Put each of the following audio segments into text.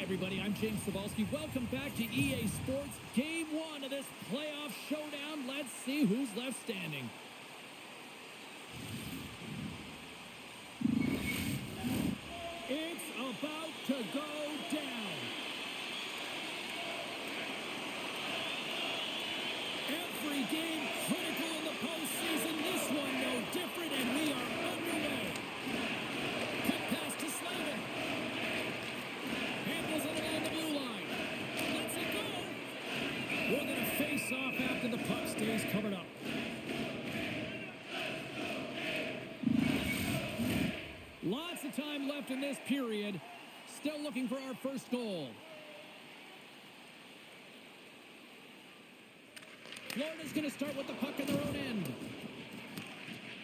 everybody. I'm James Cebulski. Welcome back to EA Sports Game 1 of this playoff showdown. Let's see who's left standing. It's about to go down. Every game critical in the postseason. This one no different, and we are underway. Quick pass to Slavin. Handles it along the blue line. Lets it go. We're going to face off after the puck stays covered up. Lots of time left in this period. Still looking for our first goal. Florida's going to start with the puck in their own end.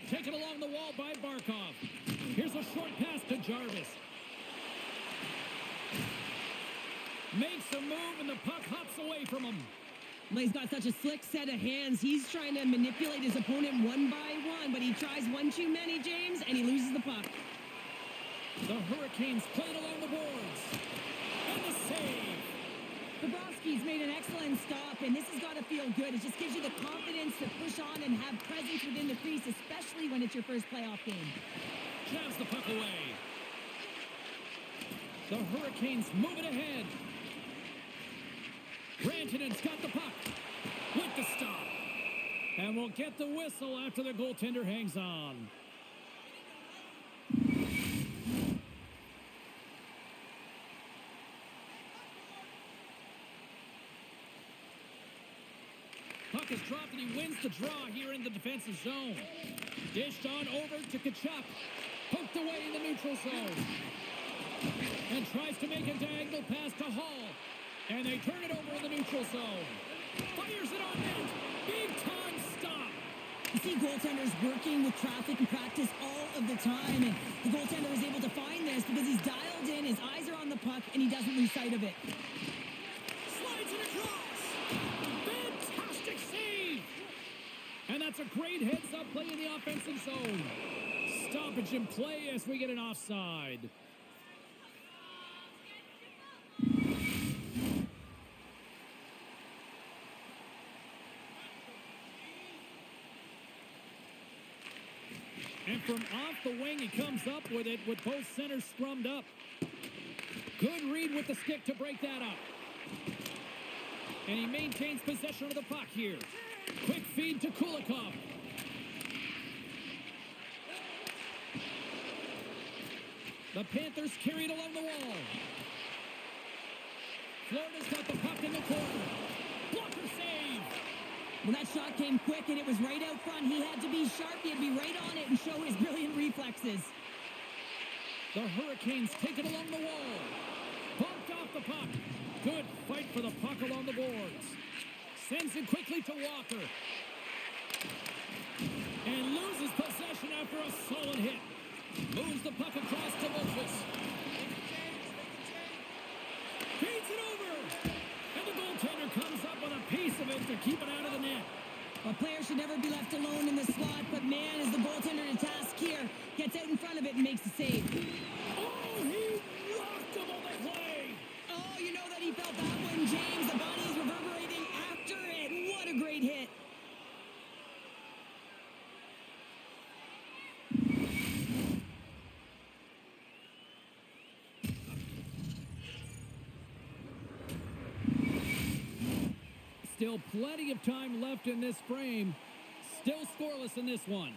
Taken along the wall by Barkov. Here's a short pass to Jarvis. Makes a move, and the puck hops away from him. Well, he's got such a slick set of hands. He's trying to manipulate his opponent one by one, but he tries one too many, James, and he loses the puck. The Hurricanes played along the boards. And the save. Bobrovsky's made an excellent stop, and this has got to feel good. It just gives you the confidence to push on and have presence within the crease, especially when it's your first playoff game. Jabs the puck away. The Hurricanes move it ahead. Rantanen's got the puck with the stop. And we'll get the whistle after the goaltender hangs on. Puck is dropped, and he wins the draw here in the defensive zone. Dished on over to Tkachuk. Poked away in the neutral zone. And tries to make a diagonal pass to Hall. And they turn it over in the neutral zone. Fires it on net. Big time stop. You see goaltenders working with traffic and practice all of the time. And the goaltender is able to find this because he's dialed in, his eyes are on the puck, and he doesn't lose sight of it. Slides it across. Fantastic save. And that's a great heads-up play in the offensive zone. Stoppage in play as we get an offside. And from off the wing, he comes up with it with both centers scrummed up. Good read with the stick to break that up. And he maintains possession of the puck here. Quick feed to Kulikov. The Panthers carry it along the wall. Florida's got the puck in the corner. Blocker save. Well, that shot came quick, and it was right out front. He had to be sharp. He had to be right on it and show his brilliant reflexes. The Hurricanes take it along the wall. Bumped off the puck. Good fight for the puck along the boards. Sends it quickly to Walker. And loses possession after a solid hit. Moves the puck across to Lopez. Feeds it over. And the goaltender comes up with a piece of it to keep it out of the net. A player should never be left alone in the slot, but man, is the goaltender to task here. Gets out in front of it and makes the save. Oh, he rocked him on the play. Oh, you know that he felt that one, James. The body is reverberating after it. What a great hit. Still plenty of time left in this frame. Still scoreless in this one.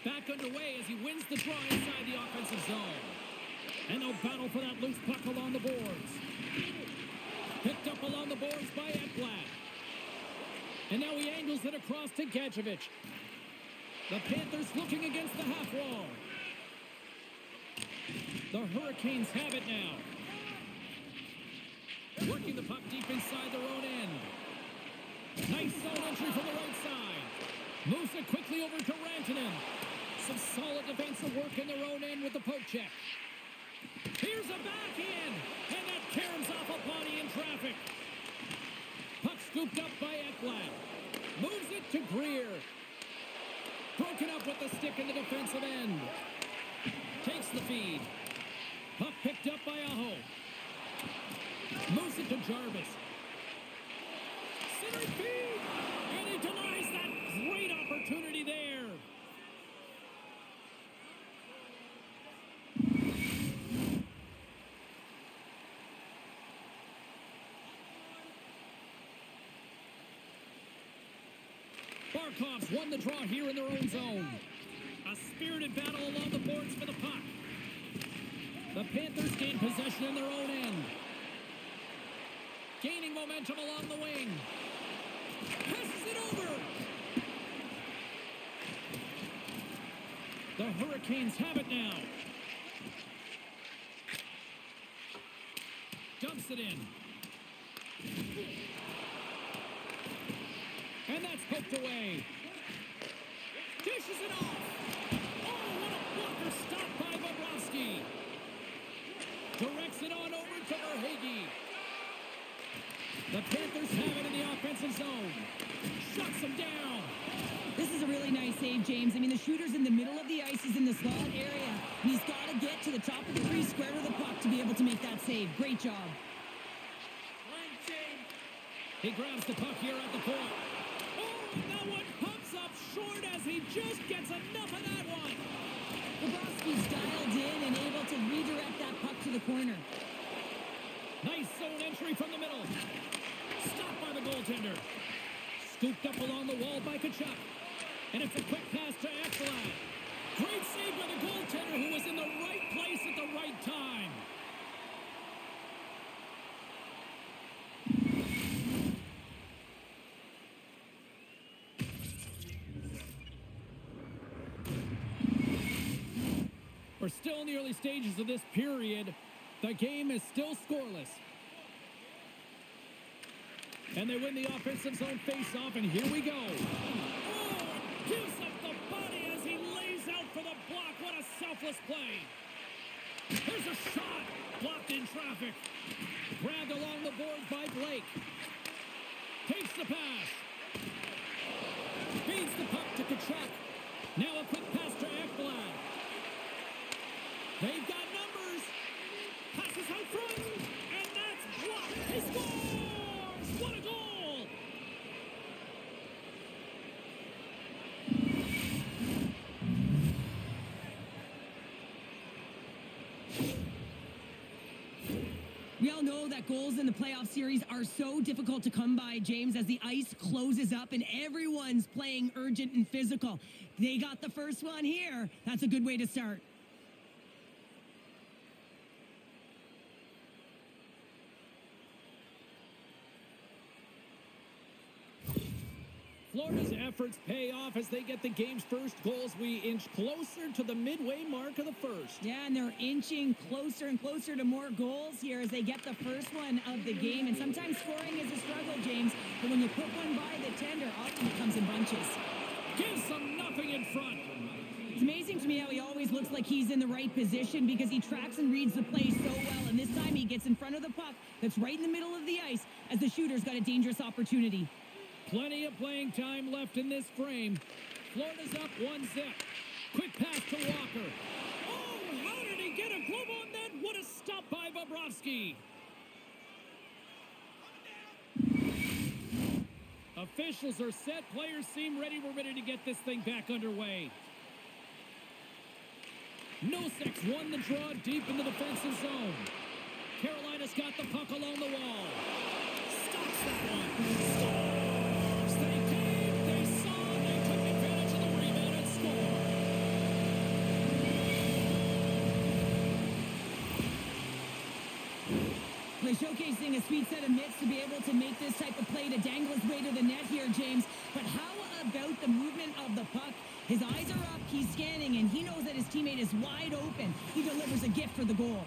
Back underway as he wins the draw inside the offensive zone. And they'll battle for that loose puck along the boards. Picked up along the boards by Ekblad. And now he angles it across to Gadjevich. The Panthers looking against the half wall. The Hurricanes have it now. Working the puck deep inside their own end. Nice zone entry from the right side. Moves it quickly over to Rantanen. Some solid defensive work in their own end with the poke check. Here's a backhand. And that caroms off a body in traffic. Puck scooped up by Ekblad. Moves it to Greer. Broken up with the stick in the defensive end. Takes the feed. Puck Aho. Moves it to Jarvis. Center feed. And he denies that great opportunity there. Barkov's won the draw here in their own zone. A spirited battle along the boards for the puck. The Panthers gain possession in their own end. Gaining momentum along the wing. Passes it over. The Hurricanes have it now. Dumps it in. And that's poked away. Dishes it off. Oh, what a blocker stop by Bobrovsky. Directs it on over to Verhaeghe. The Panthers have it in the offensive zone. Shuts him down. This is a really nice save, James. I mean, the shooter's in the middle of the ice. He's in the slot area. And he's got to get to the top of the crease, square to the puck to be able to make that save. Great job. He grabs the puck here at the point. That one pumps up short as he just gets enough of that one. Bobrovsky's dialed in and able to redirect that puck to the corner. Nice zone entry from the middle. Stopped by the goaltender. Scooped up along the wall by Tkachuk. And it's a quick pass to Ekblad. Great save by the goaltender who was in the right place at the right time. We're still in the early stages of this period. The game is still scoreless. And they win the offensive zone face-off, and here we go. Oh, gives up the body as he lays out for the block. What a selfless play. There's a shot. Blocked in traffic. Grabbed along the boards by Blake. Takes the pass. Feeds the puck to Tkachuk. Now a quick pass to Ekblad. They've got numbers. Passes out front. And that's blocked. He scores! What a goal! We all know that goals in the playoff series are so difficult to come by, James, as the ice closes up and everyone's playing urgent and physical. They got the first one here. That's a good way to start. Florida's efforts pay off as they get the game's first goals. We inch closer to the midway mark of the first. Yeah, and they're inching closer and closer to more goals here as they get the first one of the game. And sometimes scoring is a struggle, James. But when you put one by the tender, often it comes in bunches. Gives them nothing in front. It's amazing to me how he always looks like he's in the right position because he tracks and reads the play so well. And this time he gets in front of the puck that's right in the middle of the ice as the shooter's got a dangerous opportunity. Plenty of playing time left in this frame. Florida's up 1-0. Quick pass to Walker. Oh, how did he get a glove on that? What a stop by Bobrovsky. Officials are set. Players seem ready. We're ready to get this thing back underway. Nosek's won the draw deep in the defensive zone. Carolina's got the puck along the wall. Stops that one. Scores! They came, they saw, they took advantage of the rebound and scored. They're showcasing a sweet set of mitts to be able to make this type of play to dangle his way to the net here, James. But how about the movement of the puck? His eyes are up, he's scanning, and he knows that his teammate is wide open. He delivers a gift for the goal.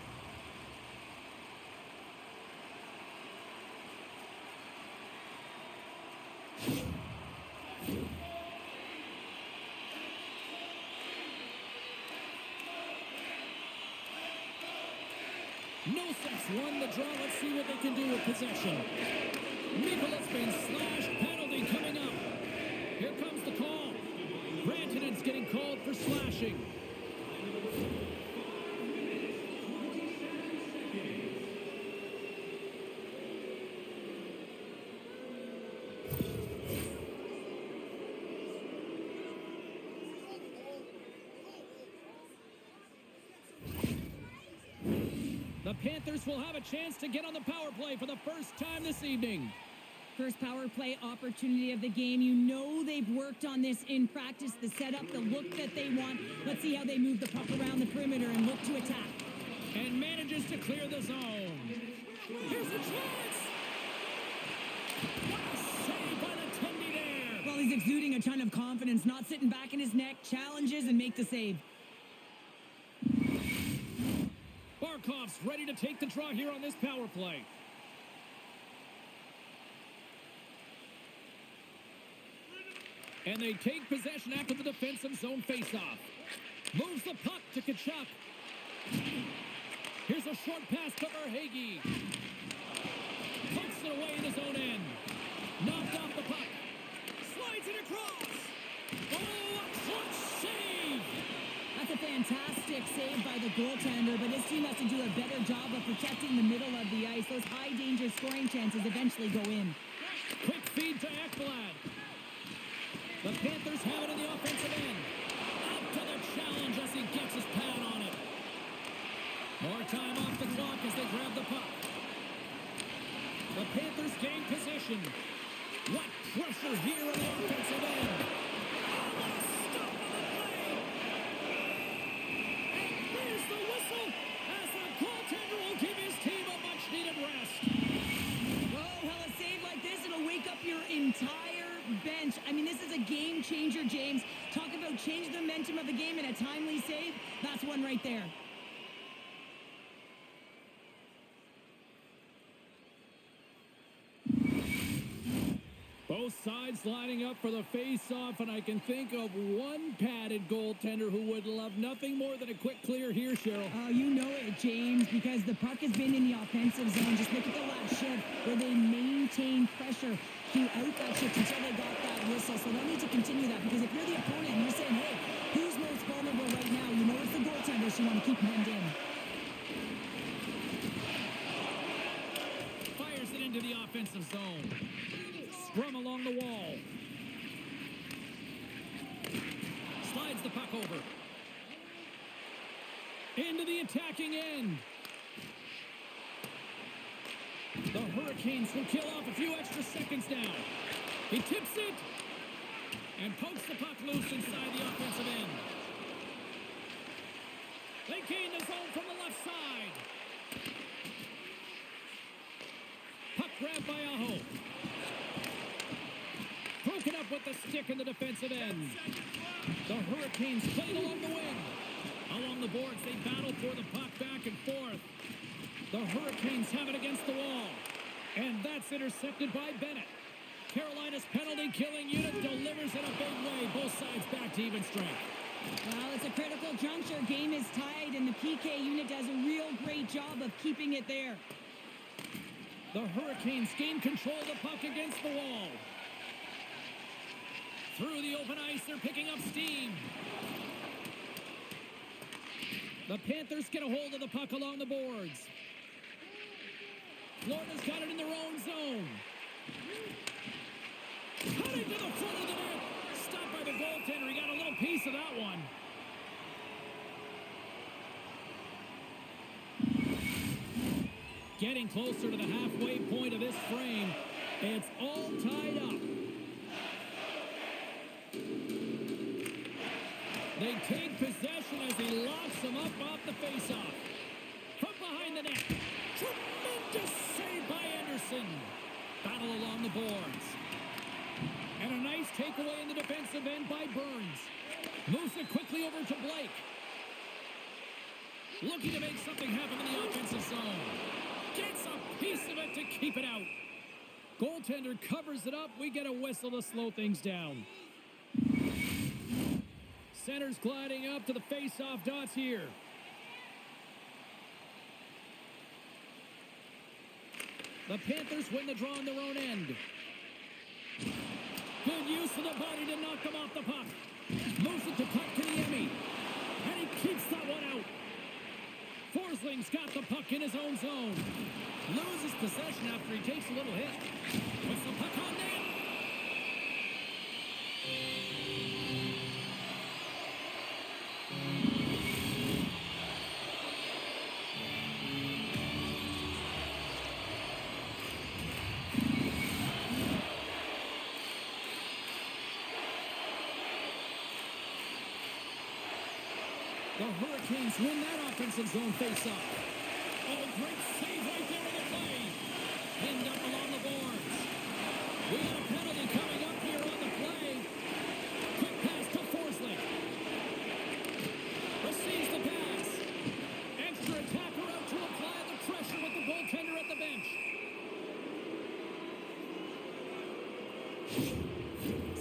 Nosek's won the draw. Let's see what they can do with possession. Nicholas been slashed. Penalty coming up. Here comes the call. Rantanen's getting called for slashing. The Panthers will have a chance to get on the power play for the first time this evening. First power play opportunity of the game. You know they've worked on this in practice, the setup, the look that they want. Let's see how they move the puck around the perimeter and look to attack. And manages to clear the zone. Here's a chance! What a save by the Tendy there! Well, he's exuding a ton of confidence, not sitting back in his neck, challenges and make the save. Barkov's ready to take the draw here on this power play. And they take possession after the defensive zone faceoff. Moves the puck to Tkachuk. Here's a short pass to Verhaeghe. Pokes it away in his own end. Knocked off the puck. Slides it across. Oh, a clutch save! That's a fantastic save by the goaltender, but this team has to do a better job of protecting the middle of the ice. Those high-danger scoring chances eventually go in. Quick feed to Ekblad. The Panthers have it in the offensive end. Up to the challenge as he gets his pad on it. More time off the clock as they grab the puck. The Panthers gain possession. What pressure here on the offensive end. Oh, what a stop on the play. And there's the whistle as the goaltender will give his team a much-needed rest. Oh, hell, a save like this, it'll wake up your entire bench. I mean, this is a game changer, James. Talk about change the momentum of the game in a timely save. That's one right there. Both sides lining up for the face-off, and I can think of one padded goaltender who would love nothing more than a quick clear here, Cheryl. Oh, you know it, James, because the puck has been in the offensive zone. Just look at the last shift where they maintain pressure throughout that shift until they got that whistle. So they'll need to continue that, because if you're the opponent and you're saying, hey, who's most vulnerable right now? You know it's the goaltender, so you want to keep him in. Fires it into the offensive zone. Scrum along the wall. Slides the puck over. Into the attacking end. The Hurricanes will kill off a few extra seconds now. He tips it and pokes the puck loose inside the offensive end. They gain the zone from the left side. Puck grabbed by Aho. Broken up with the stick in the defensive end. The Hurricanes played along the wing. Along the boards, they battle for the puck back and forth. The Hurricanes have it against the wall. And that's intercepted by Bennett. Carolina's penalty-killing unit delivers in a big way. Both sides back to even strength. Well, it's a critical juncture. Game is tied, and the PK unit does a real great job of keeping it there. The Hurricanes gain control of the puck against the wall. Through the open ice, they're picking up steam. The Panthers get a hold of the puck along the boards. Florida's got it in their own zone. Cutting to the front of the net. Stopped by the goaltender. He got a little piece of that one. Getting closer to the halfway point of this frame. It's all tied up. They take possession as he locks them up off the faceoff. From behind the net. Tremendous save by Anderson. Battle along the boards. And a nice takeaway in the defensive end by Burns. Moves it quickly over to Blake. Looking to make something happen in the offensive zone. Gets a piece of it to keep it out. Goaltender covers it up. We get a whistle to slow things down. Center's gliding up to the face-off dots here. The Panthers win the draw on their own end. Good use of the body to knock them off the puck. Moves it to Kotkaniemi. And he keeps that one out. Forsling's got the puck in his own zone. Loses possession after he takes a little hit. Puts the puck on net. The Hurricanes win that offensive zone face-off. Oh, great save right there in the play. Pinned up along the boards. We got a penalty coming up here on the play. Quick pass to Forsling. Receives the pass. Extra attacker out to apply the pressure with the goaltender at the bench.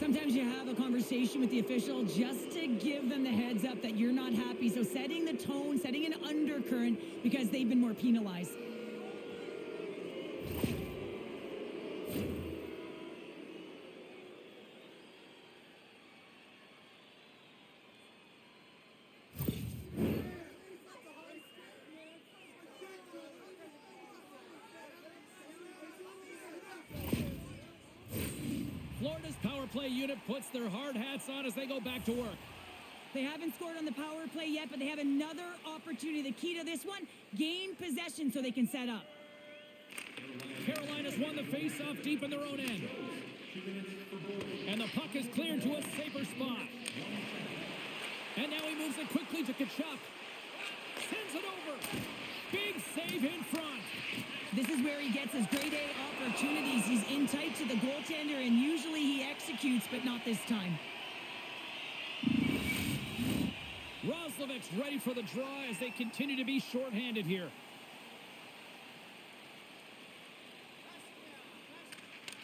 Sometimes you have a conversation with the official just to give them the heads up that you're not happy. So setting the tone, setting an undercurrent because they've been more penalized. Florida's power play unit puts their hard hats on as they go back to work. They haven't scored on the power play yet, but they have another opportunity. The key to this one, gain possession so they can set up. Carolina's won the face-off deep in their own end. And the puck is cleared to a safer spot. And now he moves it quickly to Kachuk. Sends it over. Big save in front. This is where he gets his grade A opportunities. He's in tight to the goaltender, and usually he executes, but not this time. Roslovic's ready for the draw as they continue to be shorthanded here.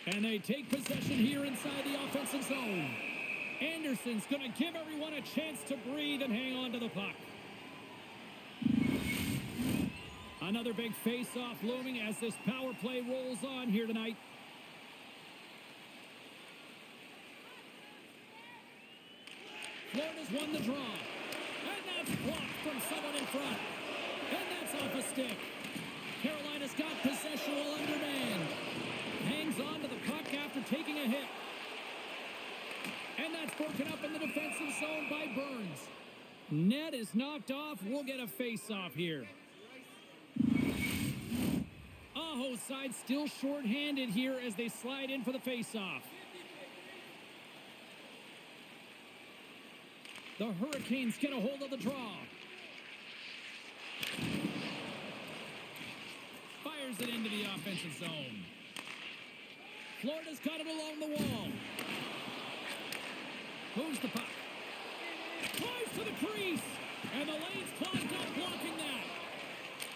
And they take possession here inside the offensive zone. Anderson's going to give everyone a chance to breathe and hang on to the puck. Another big face-off looming as this power play rolls on here tonight. Florida's won the draw. And that's blocked from someone in front. And that's off a stick. Carolina's got possession while undermanned. Hangs on to the puck after taking a hit. And that's broken up in the defensive zone by Burns. Net is knocked off. We'll get a face-off here. Aho's side still short-handed here as they slide in for the face-off. The Hurricanes get a hold of the draw. Fires it into the offensive zone. Florida's got it along the wall. Moves the puck. Flies to the crease. And the lane's clogged up blocking that.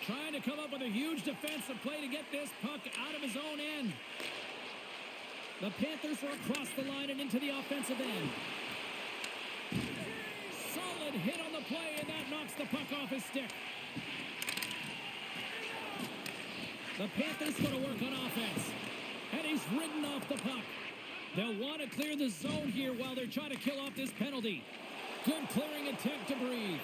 Trying to come up with a huge defensive play to get this puck out of his own end. The Panthers are across the line and into the offensive end. Solid hit on the play, and that knocks the puck off his stick. The Panthers going to work on offense. And he's ridden off the puck. They'll want to clear the zone here while they're trying to kill off this penalty. Good clearing attempt to breathe.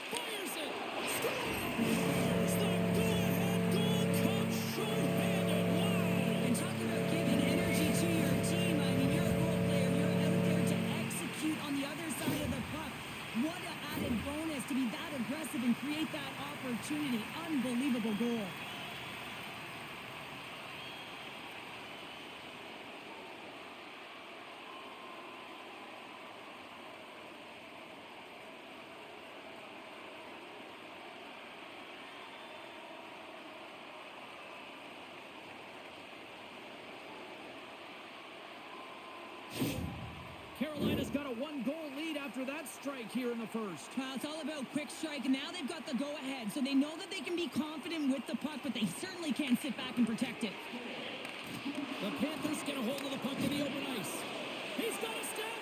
Fires it. Scores! The go-ahead goal comes short-handed. Wow! And talk about giving energy to your team. I mean, you're a role player. You're out there to execute on the other side of the puck. What an added bonus to be that aggressive and create that opportunity. Unbelievable goal. Carolina's got a one-goal lead after that strike here in the first. Well, it's all about quick strike, and now they've got the go-ahead, so they know that they can be confident with the puck, but they certainly can't sit back and protect it. The Panthers get a hold of the puck in the open ice. He's got a step.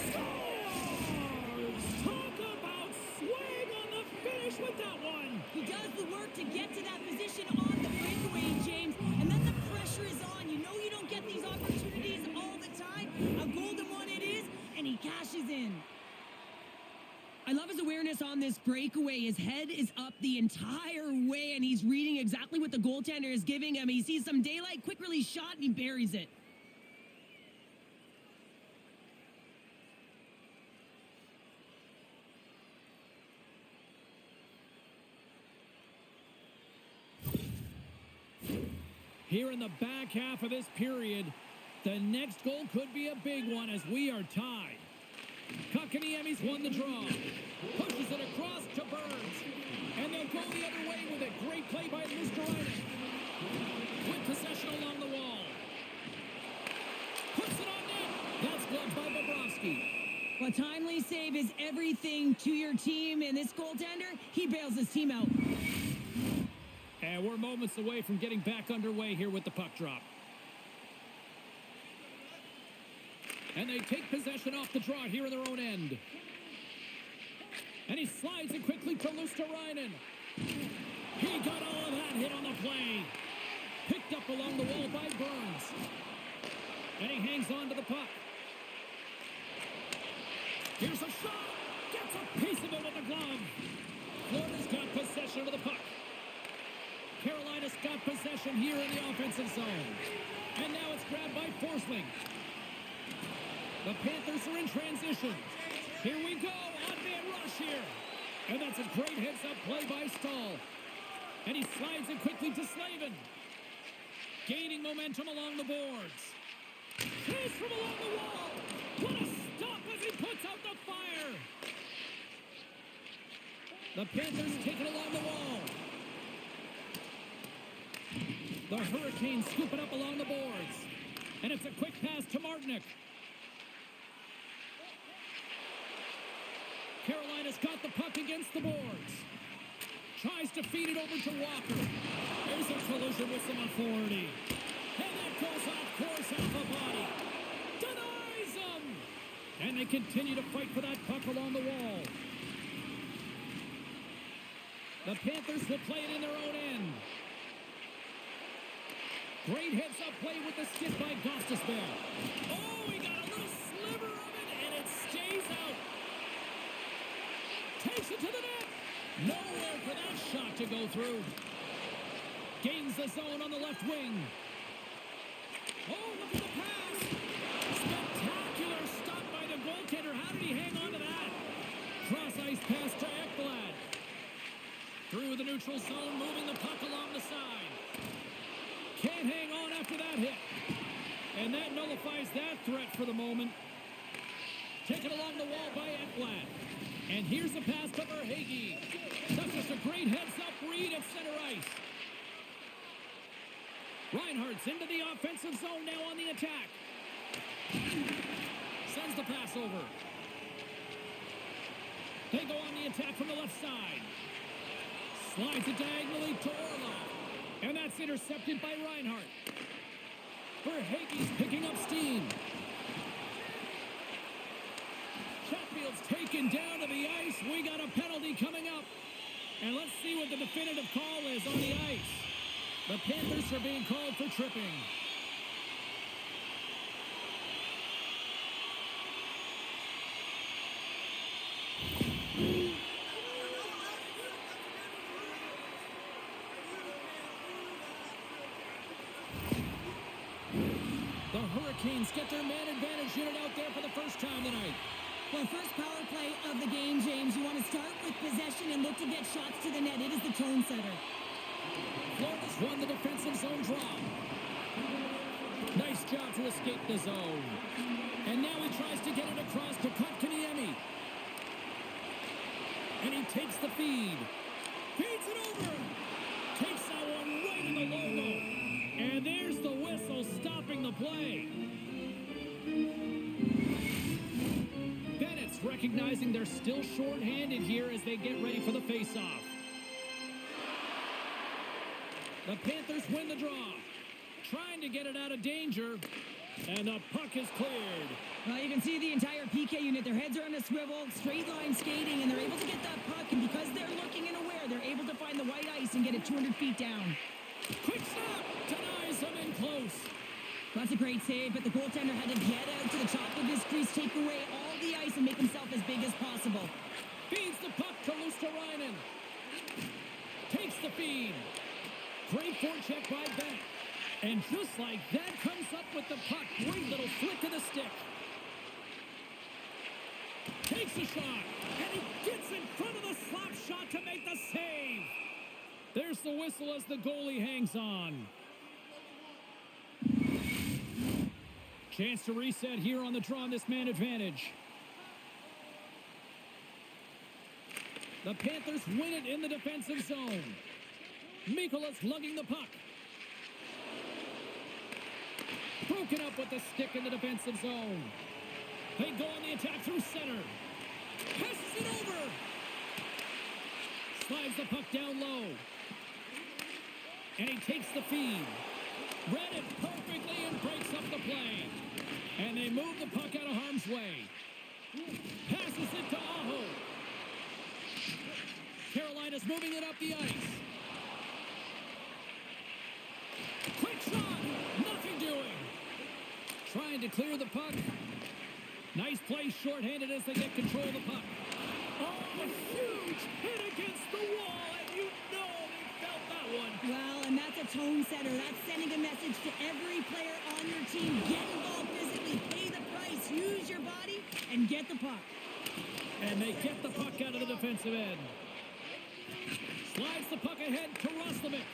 Scores! Talk about swing on the finish with that one. He does the work to get to that position on the breakaway, James, and then the pressure is on. You know you don't get these opportunities all the time. A golden one it is, and he cashes in. I love his awareness on this breakaway. His head is up the entire way, and he's reading exactly what the goaltender is giving him. He sees some daylight, quick release shot, and he buries it. Here in the back half of this period, the next goal could be a big one as we are tied. Kotkaniemi's won the draw. Pushes it across to Burns. And they'll go the other way with it. Great play by Luskerainen. With possession along the wall. Puts it on net. That's gloved by Bobrovsky. Well, timely save is everything to your team, and this goaltender, he bails his team out. And we're moments away from getting back underway here with the puck drop. And they take possession off the draw here in their own end. And he slides it quickly to Luskerainen. He got all of that hit on the play. Picked up along the wall by Burns. And he hangs on to the puck. Here's a shot. Gets a piece of it with the glove. Florida's got possession of the puck. Carolina's got possession here in the offensive zone. And now it's grabbed by Forsling. The Panthers are in transition. Here we go. On-man rush here. And that's a great heads-up play by Stahl. And he slides it quickly to Slavin. Gaining momentum along the boards. Chase from along the wall. What a stop as he puts out the fire. The Panthers take it along the wall. The Hurricanes scoop it up along the boards. And it's a quick pass to Martinick. Carolina's got the puck against the boards. Tries to feed it over to Walker. There's a collision with some authority. And that goes off course off the body. Denies him! And they continue to fight for that puck along the wall. The Panthers will play it in their own end. Great heads-up play with the stick by Gostisbehere. Oh, he got a little sliver of it, and it stays out. Takes it to the net. Nowhere for that shot to go through. Gains the zone on the left wing. Oh, look at the pass. Spectacular stop by the goaltender. How did he hang on to that? Cross-ice pass to Ekblad. Through the neutral zone, moving the puck along the side. Can't hang on after that hit. And that nullifies that threat for the moment. Taken along the wall by Ekblad. And here's the pass to Verhaeghe. That's just a great heads-up read at center ice. Reinhardt's into the offensive zone now on the attack. Sends the pass over. They go on the attack from the left side. Slides it diagonally to Orlov. And that's intercepted by Reinhardt. Verhaeghe's picking up steam. Chatfield's taken down to the ice. We got a penalty coming up. And let's see what the definitive call is on the ice. The Panthers are being called for tripping. The Hurricanes get their man advantage unit out there for the first time tonight. Well, first power play of the game, James. You want to start with possession and look to get shots to the net. It is the tone setter. Florida's won the defensive zone draw. Nice job to escape the zone. And now he tries to get it across to Kotkaniemi. And he takes the feed. Feeds it over. Takes that one right in the logo. And there's the whistle stopping the play. Bennett's recognizing they're still short-handed here as they get ready for the face-off. The Panthers win the draw. Trying to get it out of danger. And the puck is cleared. Well, you can see the entire PK unit. Their heads are on a swivel, straight line skating, and they're able to get that puck. And because they're looking and aware, they're able to find the white ice and get it 200 feet down. Quick snap. Denies them in close. That's a great save, but the goaltender had to get out to the top of his crease, take away all the ice, and make himself as big as possible. Feeds the puck to Luskerainen. Takes the feed. Great forecheck by Bennett. And just like that, comes up with the puck. Great little flick of the stick. Takes a shot. And he gets in front of the slap shot to make the save. There's the whistle as the goalie hangs on. Chance to reset here on the draw on this man advantage. The Panthers win it in the defensive zone. Mikolas lugging the puck. Broken up with the stick in the defensive zone. They go on the attack through center. Passes it over. Slides the puck down low. And he takes the feed. Read it perfectly and breaks up the play. And they move the puck out of harm's way. Passes it to Aho. Carolina's moving it up the ice. Quick shot. Nothing doing. Trying to clear the puck. Nice play shorthanded as they get control of the puck. Oh, a huge hit against the wall, and you know they felt that one. Well, and that's a tone setter. That's sending a message to every player on your team. Get involved physically, pay the price, use your body, and get the puck. And they get the puck out of the defensive end. Slides the puck ahead to Roslovic.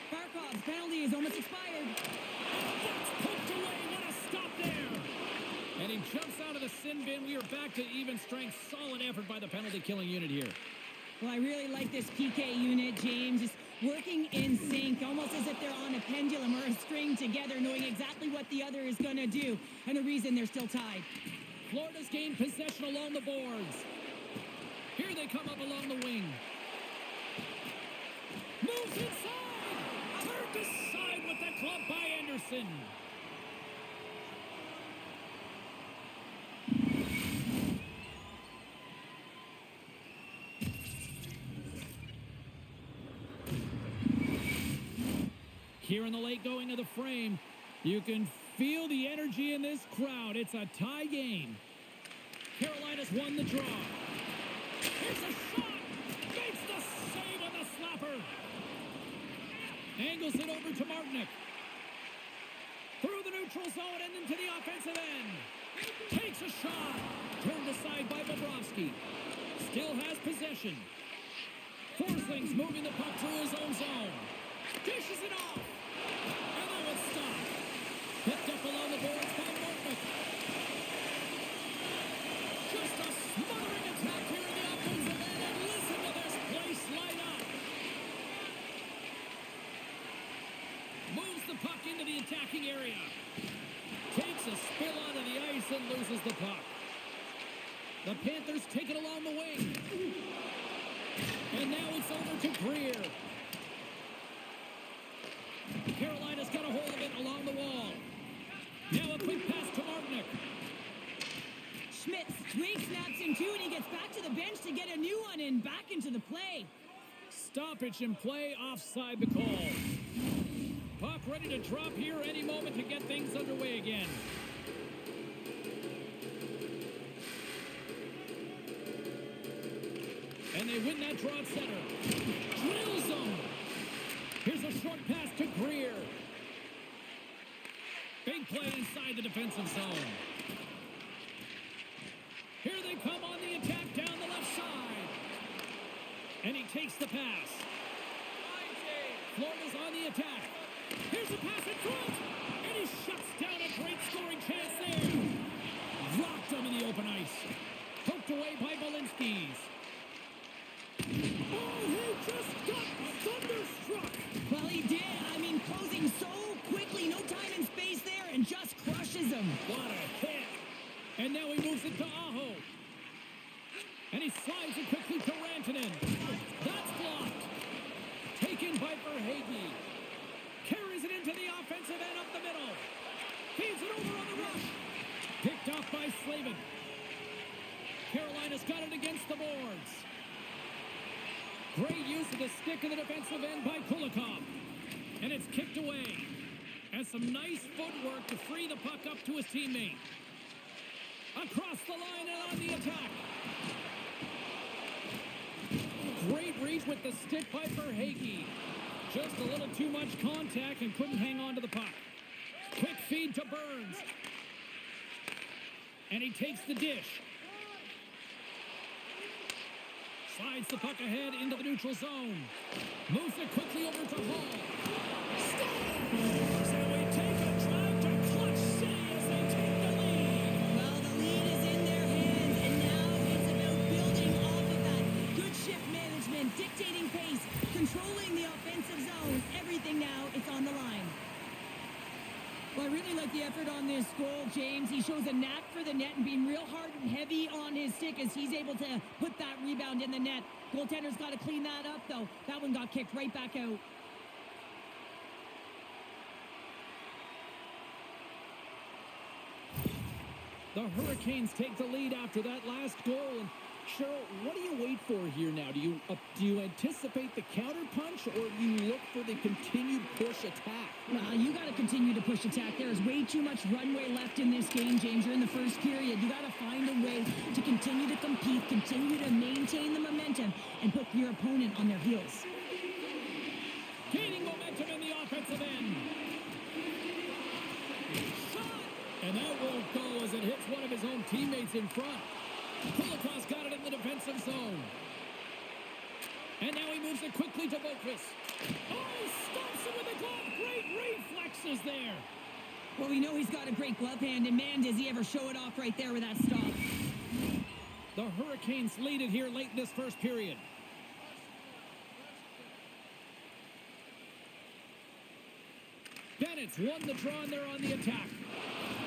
Barkov's penalty is almost expired. That's poked away. What a stop there. And he jumps out of the sin bin. We are back to even strength. Solid effort by the penalty-killing unit here. Well, I really like this PK unit, James. Just working in sync, almost as if they're on a pendulum or a string together, knowing exactly what the other is going to do, and the reason they're still tied. Florida's gained possession along the boards. Here they come up along the wing. Moves inside. Turned aside with the club by Anderson. Here in the late going of the frame, you can feel the energy in this crowd. It's a tie game. Carolina's won the draw. Here's a shot. Makes the save on the slapper. Angles it over to Martinick. Through the neutral zone and into the offensive end. Takes a shot. Turned aside by Bobrovsky. Still has possession. Forsling's moving the puck through his own zone. Dishes it off. And that one's stopped. Picked up along the boards by Martinick. Just a smothering attack here in the offensive end. And listen to this place light up. Moves the puck into the attacking area. Takes a spill onto the ice and loses the puck. The Panthers take it along the wing. And now it's over to Greer. Carolina's got a hold of it along the wall. Now a quick pass to Martinick. Schmidt swing snaps in two, and he gets back to the bench to get a new one and back into the play. Stoppage in play, offside the call. Puck ready to drop here any moment to get things underway again. And they win that draw at center. Drills them. Here's a short pass to Greer. Big play inside the defensive zone. Here they come on the attack down the left side. And he takes the pass. Florida's on the attack. Here's a pass in front. And he shuts down a great scoring chance there. Rocked him in the open ice. Poked away by Balinskis. Oh, he just got thunderstruck. Well, he did. I mean, closing so quickly, no time and space there, and just crushes him. What a hit. And now he moves it to Aho. And he slides it quickly to Rantanen. That's blocked. Taken by Verhaeghe. Carries it into the offensive end up the middle. Feeds it over on the rush. Picked off by Slavin. Carolina's got it against the boards. Great use of the stick in the defensive end by Kulikov. And it's kicked away. And some nice footwork to free the puck up to his teammate. Across the line and on the attack. Great reach with the stick by Verhaeghe. Just a little too much contact and couldn't hang on to the puck. Quick feed to Burns. And he takes the dish. Slides the puck ahead into the neutral zone. Moves it quickly over to Hall. Stones! And we take a drive to Clutch City as they take the lead. Well, the lead is in their hands, and now it's about building off of that. shows a knack for the net and being real hard and heavy on his stick as he's able to put that rebound in the net. Goaltender's got to clean that up, though. That one got kicked right back out. The Hurricanes take the lead after that last goal. And Cheryl, what do you wait for here now? Do you anticipate the counterpunch, or do you look for the continued push attack? You got to continue to push attack. There's way too much runway left in this game, James. You're in the first period. You got to find a way to continue to compete, continue to maintain the momentum, and put your opponent on their heels. Gaining momentum in the offensive end. Shot! And that won't go as it hits one of his own teammates in front. Kulikov's got it in the defensive zone. And now he moves it quickly to Boquist. Oh, he stops it with a glove. Great reflexes there. Well, we know he's got a great glove hand, and man, does he ever show it off right there with that stop. The Hurricanes lead it here late in this first period. Bennett's won the draw, and they're on the attack.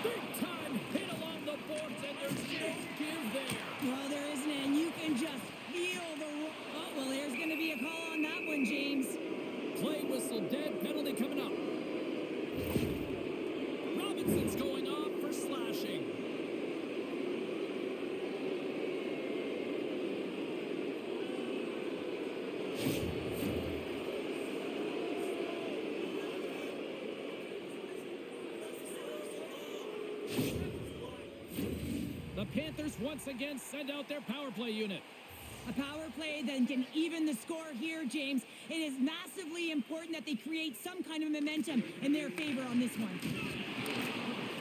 Big time hit along the boards, and there's no give there. Well, there isn't, and you can just feel the... Oh, well, there's going to be a call on that one, James. Play whistle dead, penalty coming up. Robinson's going off for slashing. The Panthers once again send out their power play unit. A power play that can even the score here, James. It is massively important that they create some kind of momentum in their favor on this one.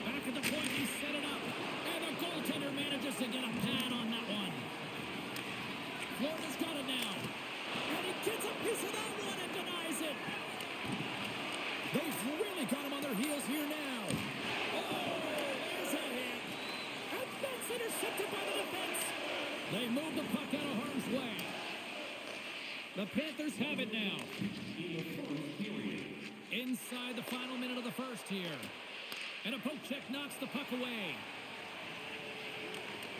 Back at the point, he set it up. And the goaltender manages to get a pad on that one. Florida's got it now. And he gets a piece of that one and denies it. They've really got him on their heels here now. Oh, there's a hit. And that's intercepted by the defense. They move the puck out of harm's way. The Panthers have it now. Inside the final minute of the first here. And a poke check knocks the puck away.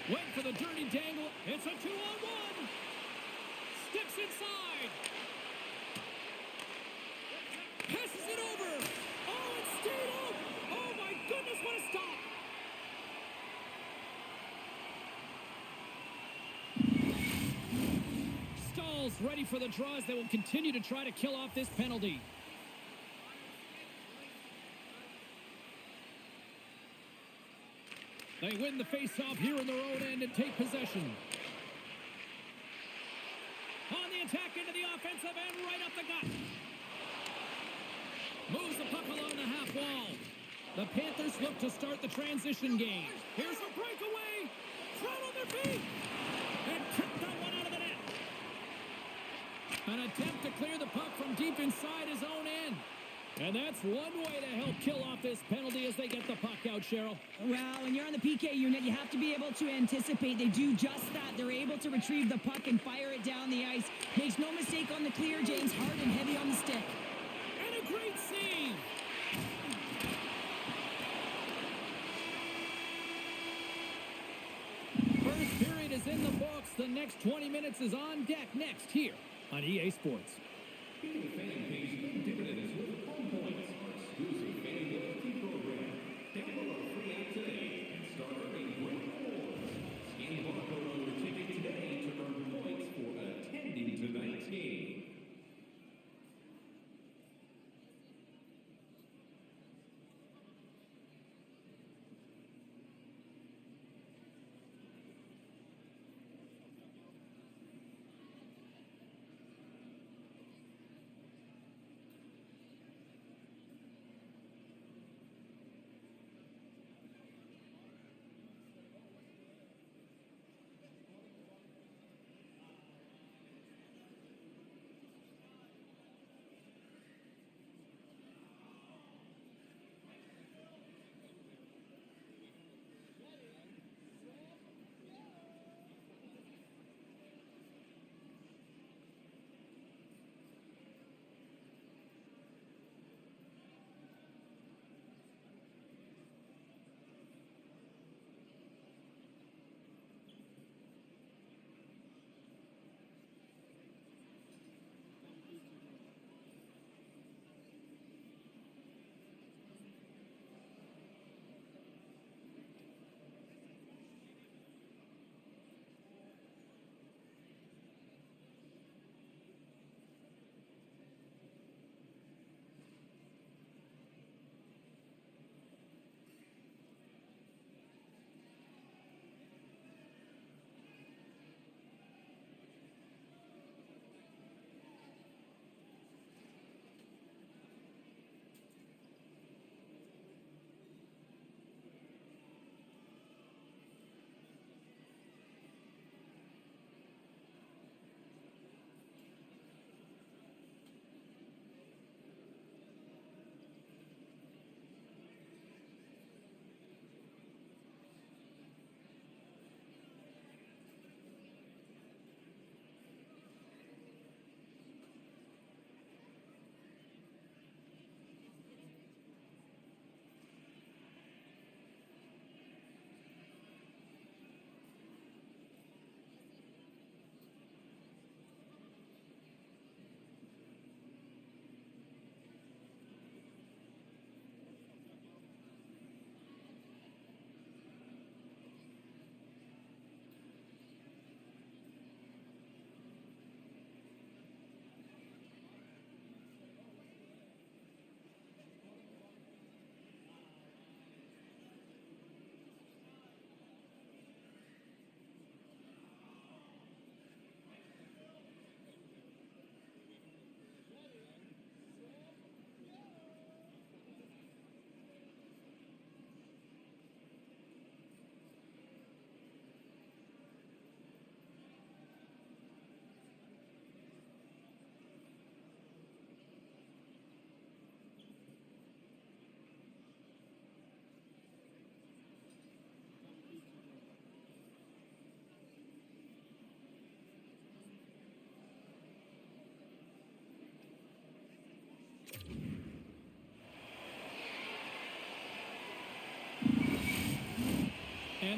Wait for the dirty dangle. It's a 2-on-1. Steps inside. Passes it over. Oh, it stayed up. Oh, my goodness, what a stop. Stahl's ready for the draws. They will continue to try to kill off this penalty. They win the face-off here in their own end and take possession. On the attack into the offensive end, right up the gut. Moves the puck along the half wall. The Panthers look to start the transition game. Here's a breakaway. Crowd on their feet. And kick that one out of the net. An attempt to clear the puck from deep inside his own end. And that's one way to help kill off this penalty as they get the puck out, Cheryl. Well, when you're on the PK unit, you have to be able to anticipate. They do just that. They're able to retrieve the puck and fire it down the ice. Makes no mistake on the clear, James. Hard and heavy on the stick. And a great save. First period is in the books. The next 20 minutes is on deck next here on EA Sports.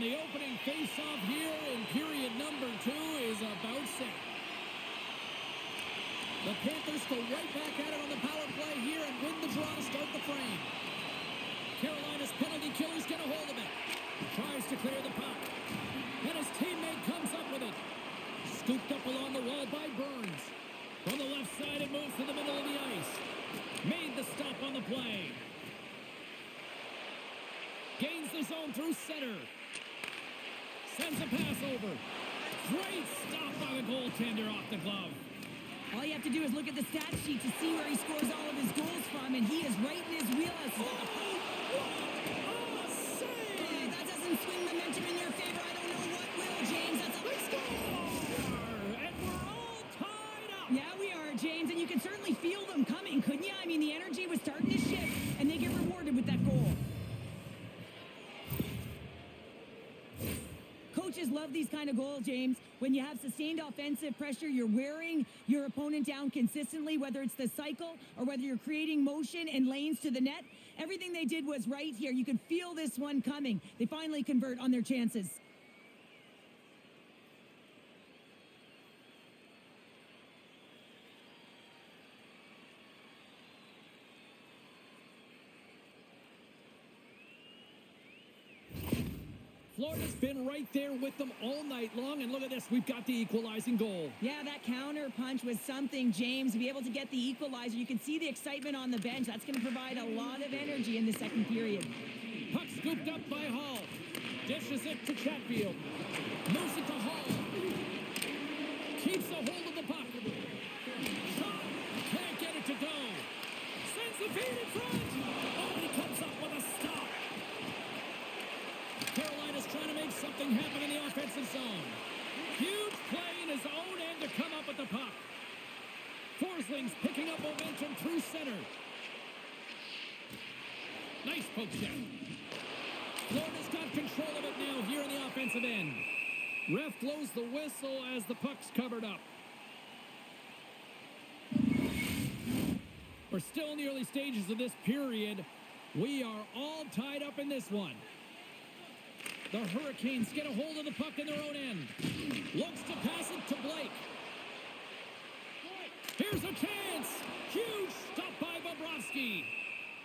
And the opening face-off here in period number 2 is about set. The Panthers go right back at it on the power play here and win the draw to start the frame. Carolina's penalty killers get a hold of it. Tries to clear the puck. And his teammate comes up with it. Scooped up along the wall by Burns. From the left side, it moves to the middle of the ice. Made the stop on the play. Gains the zone through center. Sends a pass over. Great stop by the goaltender off the glove. All you have to do is look at the stat sheet to see where he scores all of his goals from, and he is right in his wheelhouse. What a save! That doesn't swing momentum in your favor. I don't know what will, James. That's a big Score! And we're all tied up. Yeah, we are, James, and you can certainly feel them coming, couldn't you? I mean, the energy was starting to shift, and they get rewarded with that goal. Coaches love these kind of goals, James. When you have sustained offensive pressure, you're wearing your opponent down consistently, whether it's the cycle or whether you're creating motion and lanes to the net. Everything they did was right here. You can feel this one coming. They finally convert on their chances. Florida's been right there with them all night long, and look at this, we've got the equalizing goal. Yeah, that counter punch was something, James. To be able to get the equalizer, you can see the excitement on the bench. That's going to provide a lot of energy in the second period. Puck scooped up by Hall. Dishes it to Chatfield. Moves it to Hall. Keeps a hold of the puck. Shot. Can't get it to go. Sends the feed in front. Oh, he comes up with a stop. Carolina's trying to make something happen in the offensive zone. Huge play in his own end to come up with the puck. Forsling's picking up momentum through center. Nice poke check. Florida's got control of it now here in the offensive end. Ref blows the whistle as the puck's covered up. We're still in the early stages of this period. We are all tied up in this one. The Hurricanes get a hold of the puck in their own end. Looks to pass it to Blake. Here's a chance. Huge stop by Bobrovsky.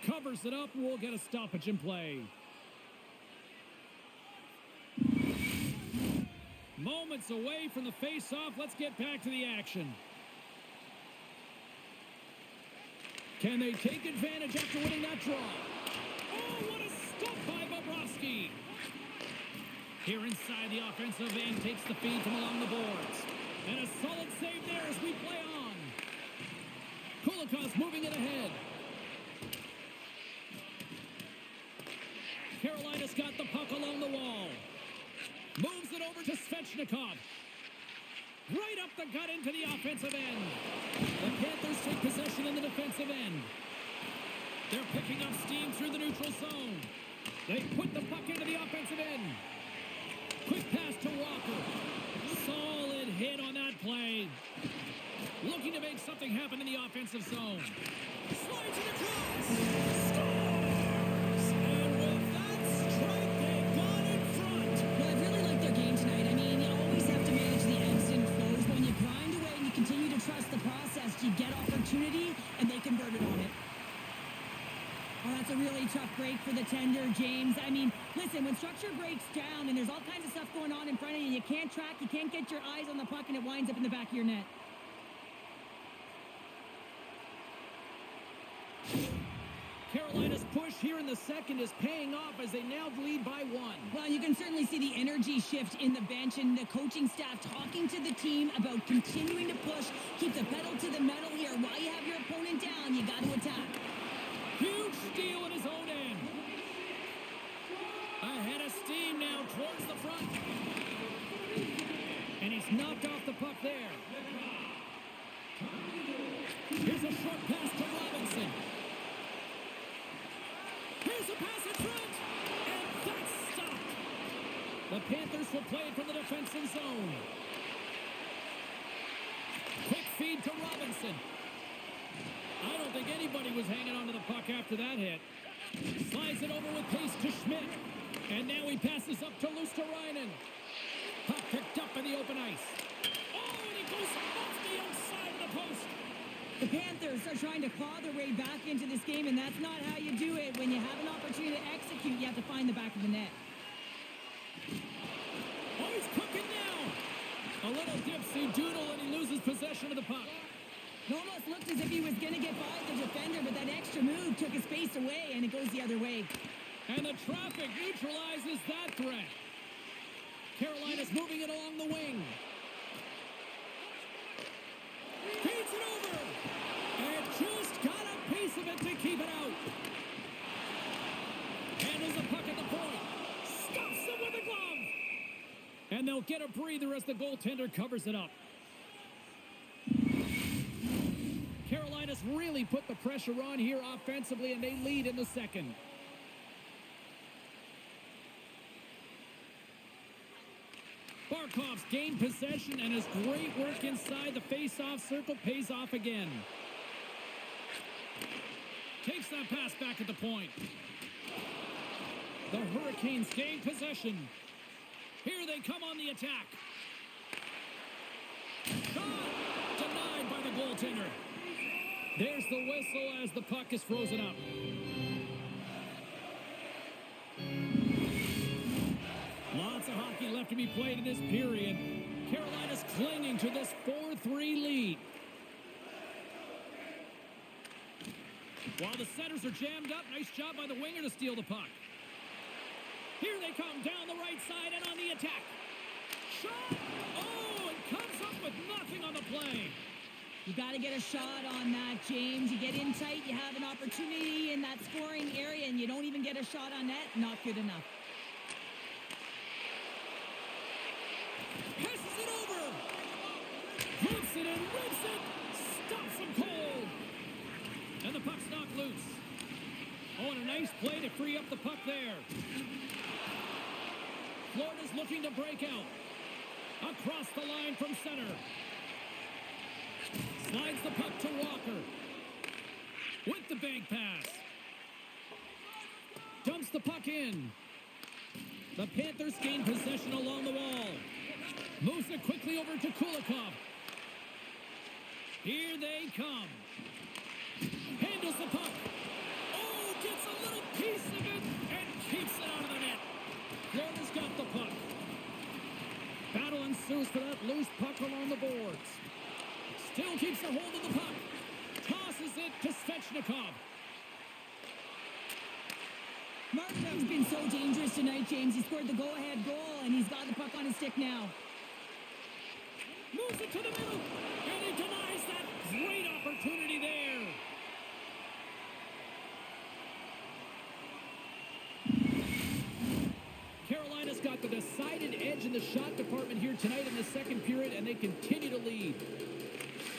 Covers it up. We'll get a stoppage in play. Moments away from the face-off. Let's get back to the action. Can they take advantage after winning that draw? Oh, what a stop by Bobrovsky. Here inside the offensive end, takes the feed from along the boards. And a solid save there as we play on. Kulikov's moving it ahead. Carolina's got the puck along the wall. Moves it over to Svechnikov. Right up the gut into the offensive end. The Panthers take possession in the defensive end. They're picking up steam through the neutral zone. They put the puck into the offensive end. Quick pass to Walker. Solid hit on that play. Looking to make something happen in the offensive zone. Slides it across. Scores! And with that strike, they've gone in front. Well, I really like their game tonight. I mean, you always have to manage the ebbs and flows. When you grind away and you continue to trust the process, you get opportunity, and they converted on it. Oh, that's a really tough break for the tender, James. I mean, listen, when structure breaks down and there's all kinds of stuff going on in front of you, you can't track, you can't get your eyes on the puck, and it winds up in the back of your net. Carolina's push here in the second is paying off as they now lead by 1. Well, you can certainly see the energy shift in the bench and the coaching staff talking to the team about continuing to push, keep the pedal to the metal here. While you have your opponent down, you got to attack. Huge steal in his own end. Ahead of steam now towards the front. And he's knocked off the puck there. Here's a short pass to Robinson. Here's a pass in front. And that's stopped. The Panthers will play it from the defensive zone. Quick feed to Robinson. I don't think anybody was hanging on to the puck after that hit. Slides it over with pace to Schmidt. And now he passes up to Luosterainen. Puck picked up in the open ice. Oh, and he goes off the outside of the post. The Panthers are trying to claw their way back into this game, and that's not how you do it. When you have an opportunity to execute, you have to find the back of the net. Oh, he's cooking now. A little dipsy doodle, and he loses possession of the puck. It almost looked as if he was going to get by the defender, but that extra move took his pace away, and it goes the other way. And the traffic neutralizes that threat. Carolina's moving it along the wing. Feeds it over. And just got a piece of it to keep it out. Handles the puck at the point. Stops it with a glove. And they'll get a breather as the goaltender covers it up. Carolina's really put the pressure on here offensively, and they lead in the second. Barkov's gained possession, and his great work inside the face-off circle pays off again. Takes that pass back at the point. The Hurricanes gain possession. Here they come on the attack. Shot! Denied by the goaltender. There's the whistle as the puck is frozen up. Lots of hockey left to be played in this period. Carolina's clinging to this 4-3 lead. While the centers are jammed up, nice job by the winger to steal the puck. Here they come down the right side and on the attack. Shot! Oh, and comes up with nothing on the play. You got to get a shot on that, James. You get in tight, you have an opportunity in that scoring area, and you don't even get a shot on net. Not good enough. Passes it over. Hits it and rips it. Stops him cold. And the puck's knocked loose. Oh, and a nice play to free up the puck there. Florida's looking to break out. Across the line from center. Slides the puck to Walker. With the bank pass. Dumps the puck in. The Panthers gain possession along the wall. Moves it quickly over to Kulikov. Here they come. Handles the puck. Oh, gets a little piece of it and keeps it out of the net. Florida's got the puck. Battle ensues for that loose puck along the boards. Still keeps a hold of the puck. Tosses it to Svechnikov. Markman's been so dangerous tonight, James. He scored the go-ahead goal, and he's got the puck on his stick now. Moves it to the middle, and he denies that great opportunity there. Carolina's got the decided edge in the shot department here tonight in the second period, and they continue to lead.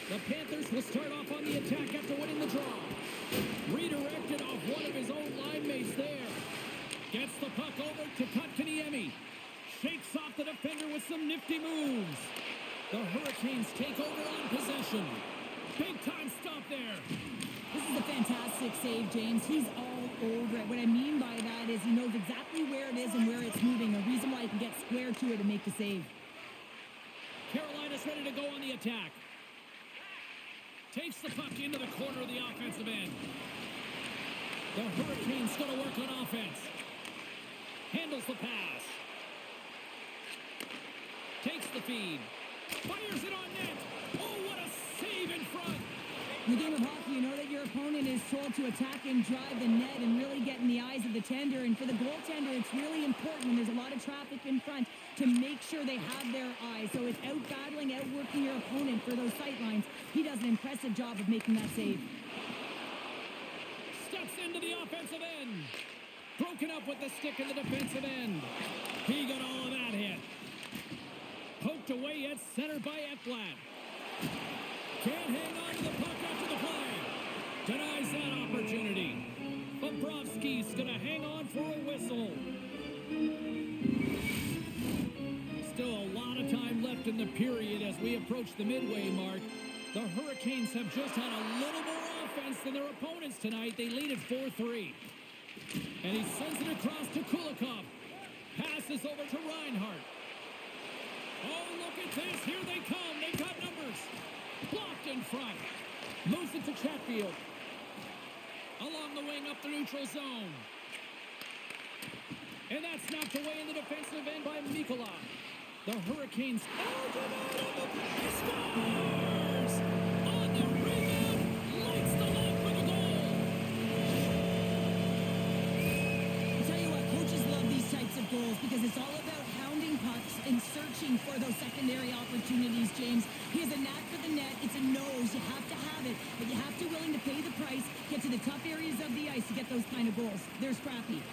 The Panthers will start off on the attack after winning the draw. Redirected off one of his own line mates there. Gets the puck over to Kotkaniemi. Shakes off the defender with some nifty moves. The Hurricanes take over on possession. Big time stop there. This is a fantastic save, James. He's all over it. What I mean by that is he knows exactly where it is and where it's moving. A reason why he can get square to it and make the save. Carolina's ready to go on the attack. Takes the puck into the corner of the offensive end. The Hurricanes going to work on offense. Handles the pass. Takes the feed. Fires it on net. Oh, what a save in front. In the game of hockey, you know that your opponent is told to attack and drive the net and really get in the eyes of the tender. And for the goaltender, it's really important when there's a lot of traffic in front to make sure they have their eyes. So it's out-battling, outworking your opponent for those sight lines. He does an impressive job of making that save. Steps into the offensive end. Broken up with the stick in the defensive end. He got all of that hit. Poked away at center by Ekblad. Can't hang on to the puck after the play. Denies that opportunity. Bobrovsky's going to hang on for a whistle. Still a lot of time left in the period as we approach the midway mark. The Hurricanes have just had a little more offense than their opponents tonight. They lead at 4-3. And he sends it across to Kulikov. Passes over to Reinhart. Oh, look at this. Here they come. They've got numbers. Blocked in front. Moves it to Chatfield. Along the wing up the neutral zone. And that's knocked away in the defensive end by Mikola. The Hurricanes. Oh, he scores! On the rebound. Lights the lock for the goal. I'll tell you what, coaches love these types of goals because it's all about hounding pucks and searching for those secondary opportunities, James. He has a knack for the net. It's a nose. You have to have it, but you have to be willing to pay the price, get to the tough areas of the ice to get those kind of goals. They're scrappy.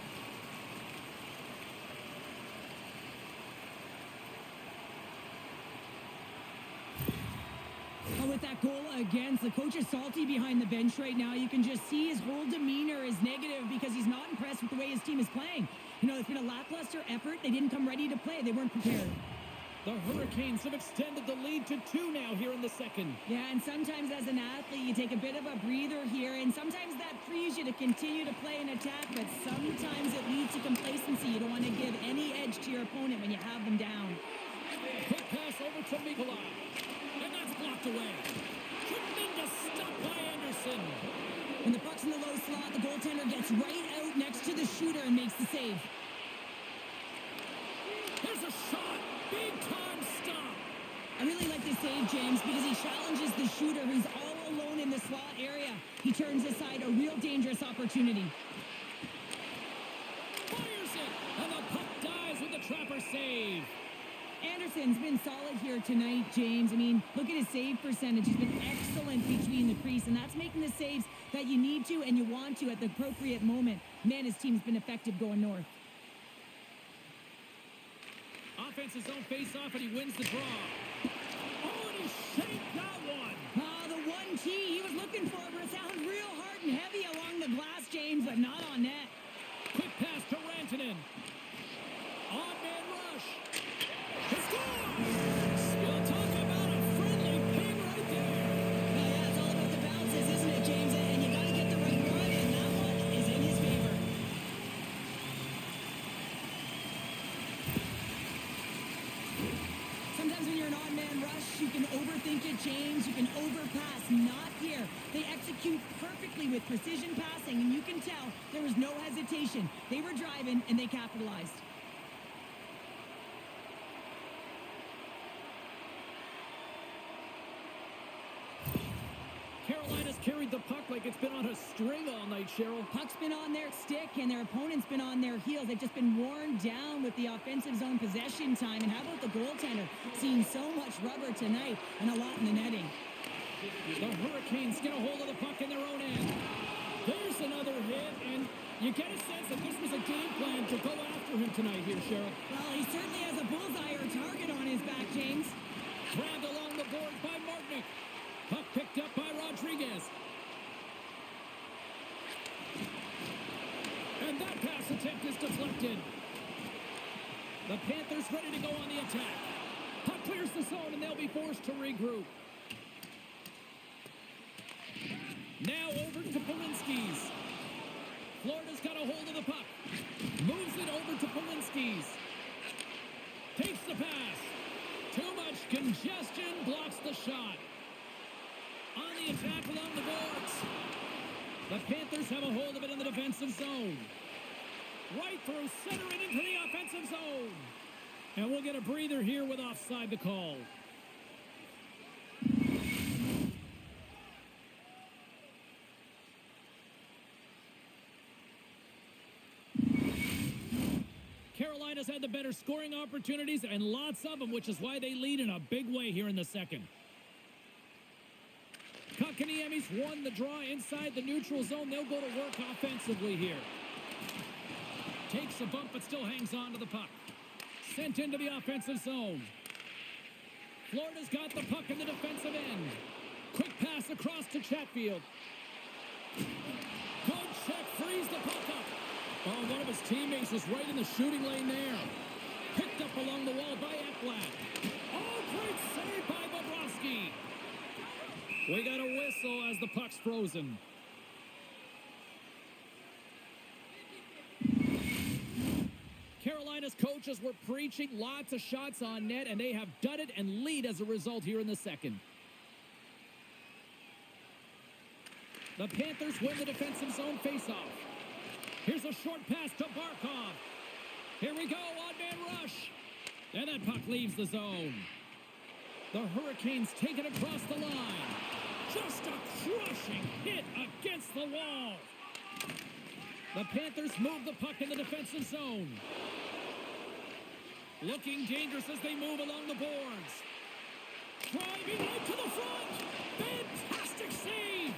With that goal against, the coach is salty behind the bench right now. You can just see his whole demeanor is negative because he's not impressed with the way his team is playing. You know, it's been a lackluster effort. They didn't come ready to play. They weren't prepared. The Hurricanes have extended the lead to 2 now here in the second. Yeah, and sometimes as an athlete, you take a bit of a breather here, and sometimes that frees you to continue to play and attack, but sometimes it leads to complacency. You don't want to give any edge to your opponent when you have them down. Quick pass over to Mikola. And that's blocked away. Tremendous stop by Anderson. When the puck's in the low slot, the goaltender gets right out next to the shooter and makes the save. There's a shot. Big time stop. I really like this save, James, because he challenges the shooter who's all alone in the slot area. He turns aside a real dangerous opportunity. Fires it. And the puck dies with the trapper save. Anderson's been solid here tonight, James. I mean, look at his save percentage. He's been excellent between the crease, and that's making the saves that you need to and you want to at the appropriate moment. Man, his team's been effective going north. Offensive zone face-off, and he wins the draw. Oh, and he shaped that one. The 1T he was looking for, but it sounded real hard and heavy along the glass, James, but not on net. Quick pass to Rantanen. On-man rush. He scores! We'll talk about a friendly ping right there. Yeah, it's all about the bounces, isn't it, James? And you got to get the right one, and that one is in his favor. Sometimes when you're an odd-man rush, you can overthink it, James. You can overpass. Not here. They execute perfectly with precision passing, and you can tell there was no hesitation. They were driving, and they capitalized. Carolina's carried the puck like it's been on a string all night, Cheryl. Puck's been on their stick, and their opponent's been on their heels. They've just been worn down with the offensive zone possession time. And how about the goaltender? Seeing so much rubber tonight and a lot in the netting. The Hurricanes get a hold of the puck in their own end. There's another hit, and you get a sense that this was a game plan to go after him tonight here, Cheryl. Well, he certainly has a bullseye or target on his back, James. Grabbed along the boards by Martinick. Puck picked up by Rodriguez. And that pass attempt is deflected. The Panthers ready to go on the attack. Puck clears the zone, and they'll be forced to regroup. Now over to Polinski's. Florida's got a hold of the puck. Moves it over to Polinski's. Takes the pass. Too much congestion, blocks the shot. On the attack along the boards. The Panthers have a hold of it in the defensive zone. Right through center and into the offensive zone. And we'll get a breather here with offside the call. Carolina's had the better scoring opportunities and lots of them, which is why they lead in a big way here in the second. Kotkaniemi's won the draw inside the neutral zone. They'll go to work offensively here. Takes a bump but still hangs on to the puck. Sent into the offensive zone. Florida's got the puck in the defensive end. Quick pass across to Chatfield. Good check, frees the puck up. Oh, one of his teammates is right in the shooting lane there. Picked up along the wall by Ekblad. Oh, great save by Bobrovsky. We got a whistle as the puck's frozen. Carolina Carolina's coaches were preaching lots of shots on net, and they have done it and lead as a result here in the second. The Panthers win the defensive zone faceoff. Here's a short pass to Barkov. Here we go, odd-man rush. And that puck leaves the zone. The Hurricanes take it across the line. Just a crushing hit against the wall. The Panthers move the puck in the defensive zone. Looking dangerous as they move along the boards. Driving right to the front. Fantastic save.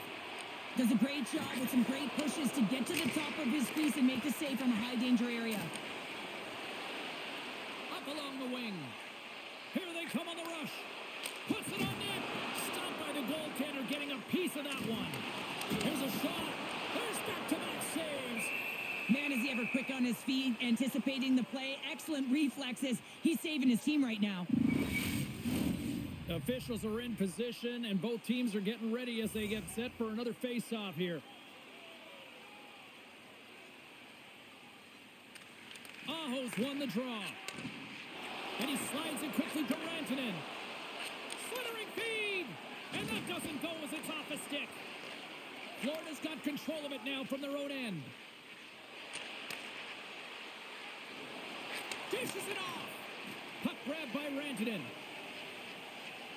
Does a great job with some great pushes to get to the top of his crease and make the save from a high-danger area. Up along the wing. Here they come on the rush. Puts it on net. Stopped by the goaltender, getting a piece of that one. Here's a shot. There's back-to-back saves. Man, is he ever quick on his feet, anticipating the play. Excellent reflexes. He's saving his team right now. The officials are in position, and both teams are getting ready as they get set for another face-off here. Aho's won the draw. And he slides it quickly to Rantanen. Slithering feed! And that doesn't go as it's off a stick. Florida's got control of it now from their own end. Dishes it off. Puck grabbed by Rantanen.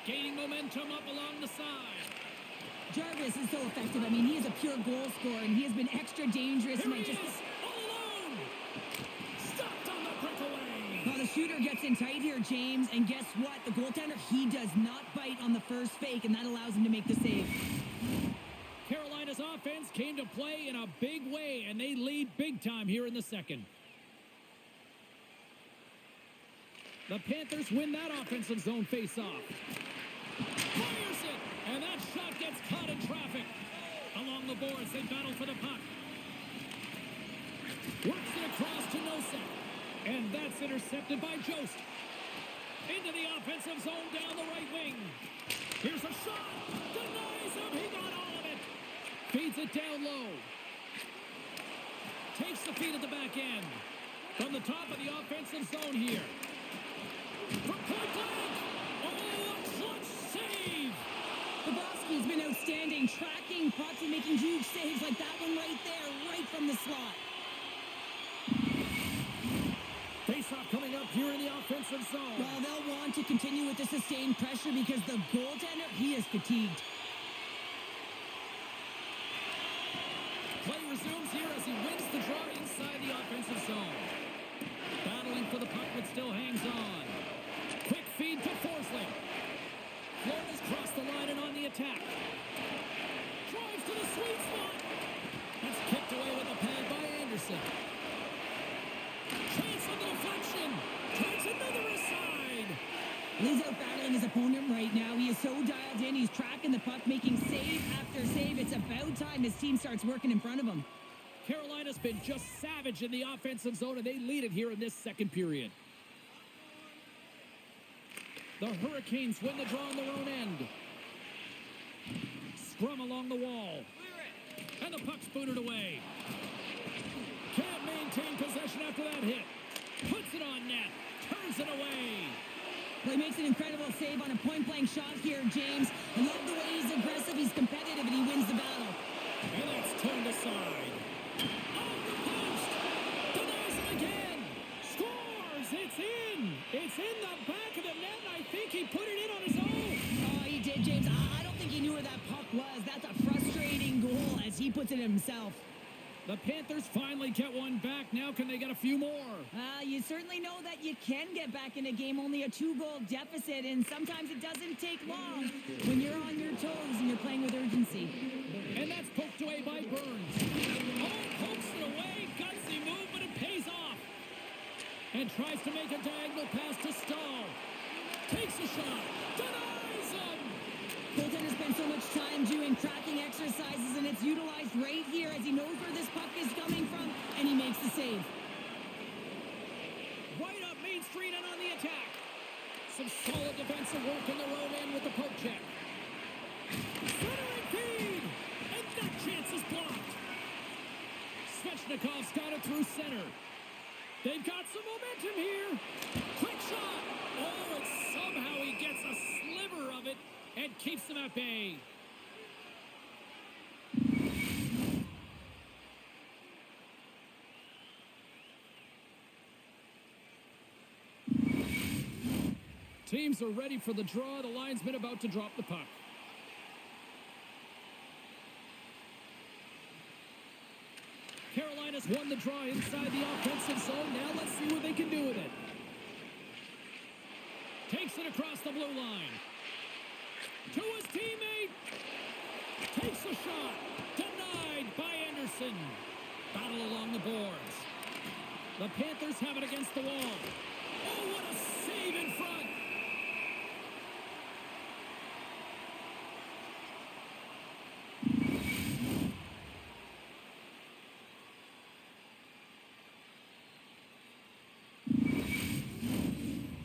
Gaining momentum up along the side. Jarvis is so effective. I mean, he is a pure goal scorer, and he has been extra dangerous. Here he is, all alone. Stopped on the breakaway. Well, the shooter gets in tight here, James, and guess what? The goaltender, he does not bite on the first fake, and that allows him to make the save. Carolina's offense came to play in a big way, and they lead big time here in the second. The Panthers win that offensive zone face-off. Fires it, and that shot gets caught in traffic. Along the boards, they battle for the puck. Works it across to Nosek, and that's intercepted by Jost. Into the offensive zone down the right wing. Here's a shot. Denies him. He got all of it. Feeds it down low. Takes the feed at the back end. From the top of the offensive zone here. From point blank. Oh, a clutch save. Bobrovsky's been outstanding, tracking pucks and making huge saves like that one right there, right from the slot. Face-off coming up here in the offensive zone. Well, they'll want to continue with the sustained pressure because the goaltender, he is fatigued. Play resumes here as he wins the draw inside the offensive zone. Battling for the puck, but still hangs on. Quick feed to Forsling. Florida's crossed the line and on the attack. Drives to the sweet spot. That's kicked away with a pad by Anderson. Chance on the deflection. Turns another aside. He's out battling his opponent right now. He is so dialed in. He's tracking the puck, making save after save. It's about time his team starts working in front of him. Carolina's been just savage in the offensive zone, and they lead it here in this second period. The Hurricanes win the draw on their own end. Scrum along the wall. And the puck's booted away. Can't maintain possession after that hit. Puts it on net. Turns it away. Well, he makes an incredible save on a point-blank shot here, James. I love the way he's aggressive, he's competitive, and he wins the battle. And that's turned aside. Off the post. Denies it again. Scores. It's in. It's in the back of the net, and I think he put it in on his own. Oh, he did, James. I don't think he knew where that puck was. That's a frustrating goal as he puts it himself. The Panthers finally get one back. Now can they get a few more? You certainly know that you can get back in a game, only a 2-goal deficit, and sometimes it doesn't take long when you're on your toes and you're playing with urgency. And that's poked away by Burns. Oh, pokes it away. Gutsy move, but it pays off. And tries to make a diagonal pass to Stahl. Takes a shot. Denies him. Goaltender spends so much time doing tracking exercises, and it's utilized right here as he knows where this puck is coming from, and he makes the save. Right up Main Street and on the attack. Some solid defensive work in their own end with the poke check. Centering feed. And that chance is blocked. Svechnikov's got it through center. They've got some momentum here. Quick shot. Oh, and somehow he gets a sliver of it and keeps them at bay. Teams are ready for the draw. The linesman about to drop the puck. Carolina's won the draw inside the offensive zone. Now let's see what they can do with it. Takes it across the blue line. To his teammate. Takes a shot. Denied by Anderson. Battle along the boards. The Panthers have it against the wall. Oh, what a save in front.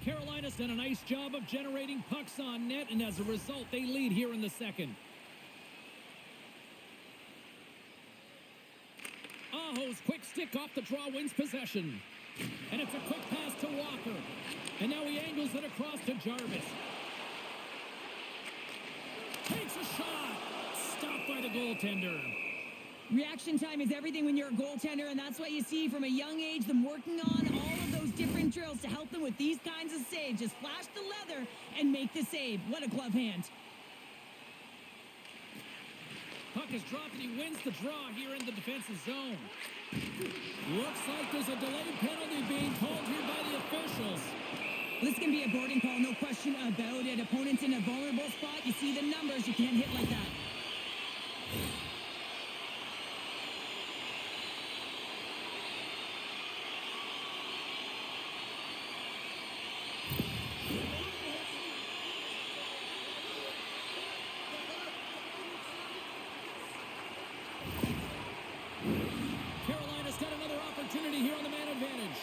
Carolina's done a nice job of generating pucks on net, and as a result, they lead here in the second. Aho's quick stick off the draw wins possession. And it's a quick pass to Walker. And now he angles it across to Jarvis. Takes a shot. Stopped by the goaltender. Reaction time is everything when you're a goaltender, and that's what you see from a young age, them working on all of those different drills to help them with these kinds of saves. Just flash the leather and make the save. What a glove hand. Puck is dropped and he wins the draw here in the defensive zone. Looks like there's a delayed penalty being called here by the officials. This can be a boarding call, no question about it. Opponent's in a vulnerable spot. You see the numbers. You can't hit like that. Carolina's got another opportunity here on the man advantage.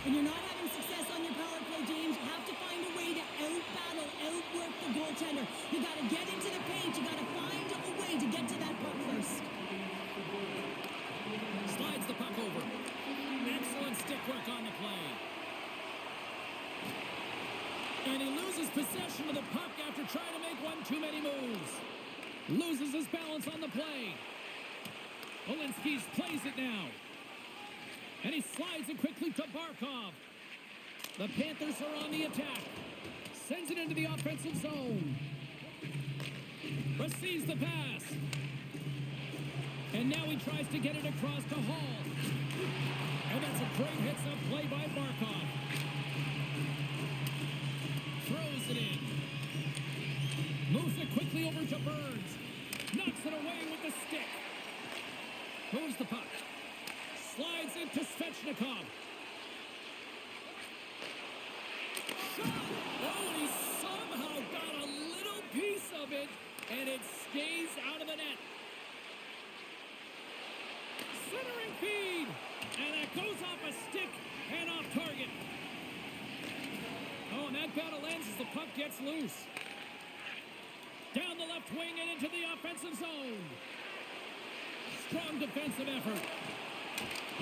When you're not having success on your power play, James, you have to find a way to out-battle, outwork the goaltender. You got to get into the paint. You got to find a way to get to that puck first. Slides the puck over. Excellent stick work on the play. And he loses possession of the puck after trying to make one too many moves. Loses his balance on the play. Olinsky's plays it now. And he slides it quickly to Barkov. The Panthers are on the attack. Sends it into the offensive zone. Receives the pass. And now he tries to get it across to Hall. And that's a great hits-up play by Barkov. Throws it in. Moves it quickly over to Burns. Knocks it away with the stick. Moves the puck. Slides into Svechnikov. Shot! Oh, and he somehow got a little piece of it, and it stays out of the net. Centering feed, and that goes off a stick and off target. Oh, and that battle ends as the puck gets loose. Down the left wing and into the offensive zone. Strong defensive effort.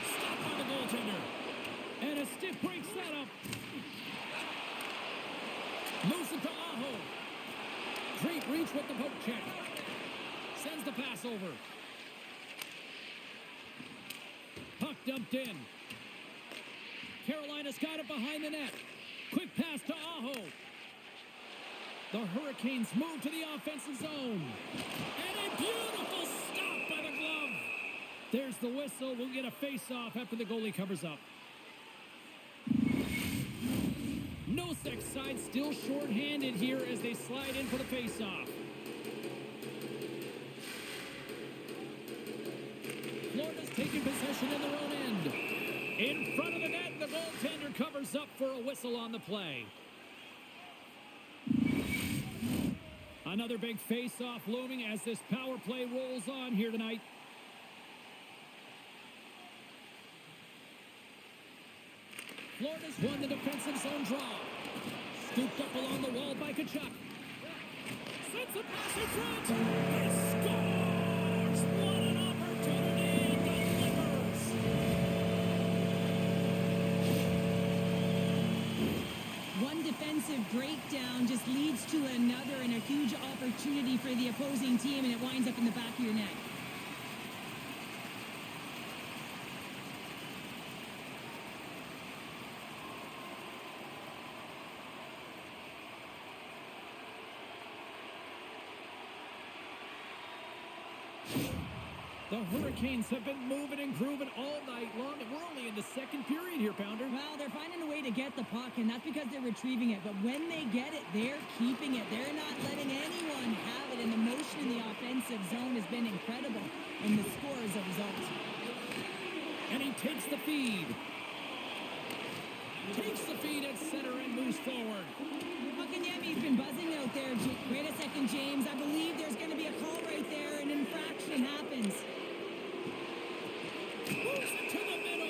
Stopped by the goaltender. And a stiff breaks that up. Moves it to Aho. Great reach with the poke check. Sends the pass over. Puck dumped in. Carolina's got it behind the net. Quick pass to Aho. The Hurricanes move to the offensive zone. And a beautiful stop by the glove. There's the whistle. We'll get a face-off after the goalie covers up. Nosek's side still short-handed here as they slide in for the face-off. Florida's taking possession in their own end. In front of the net, the goaltender covers up for a whistle on the play. Another big face-off looming as this power play rolls on here tonight. Florida's won the defensive zone draw. Scooped up along the wall by Kachuk. Sends a pass in front. He scores! What an opportunity! Delivers! One defensive breakdown just leads to another and a huge opportunity for the opposing team, and it winds up in the back of your net. The Hurricanes have been moving and grooving all night long, and we're only in the second period here, Pounder. Well, they're finding a way to get the puck, and that's because they're retrieving it. But when they get it, they're keeping it. They're not letting anyone have it, and the motion in the offensive zone has been incredible, and the score is a result. And he takes the feed. Takes the feed at center and moves forward. Makanyemi's been buzzing out there. Wait a second, James. I believe there's going to be a call right there. An infraction happens. Moves it to the middle.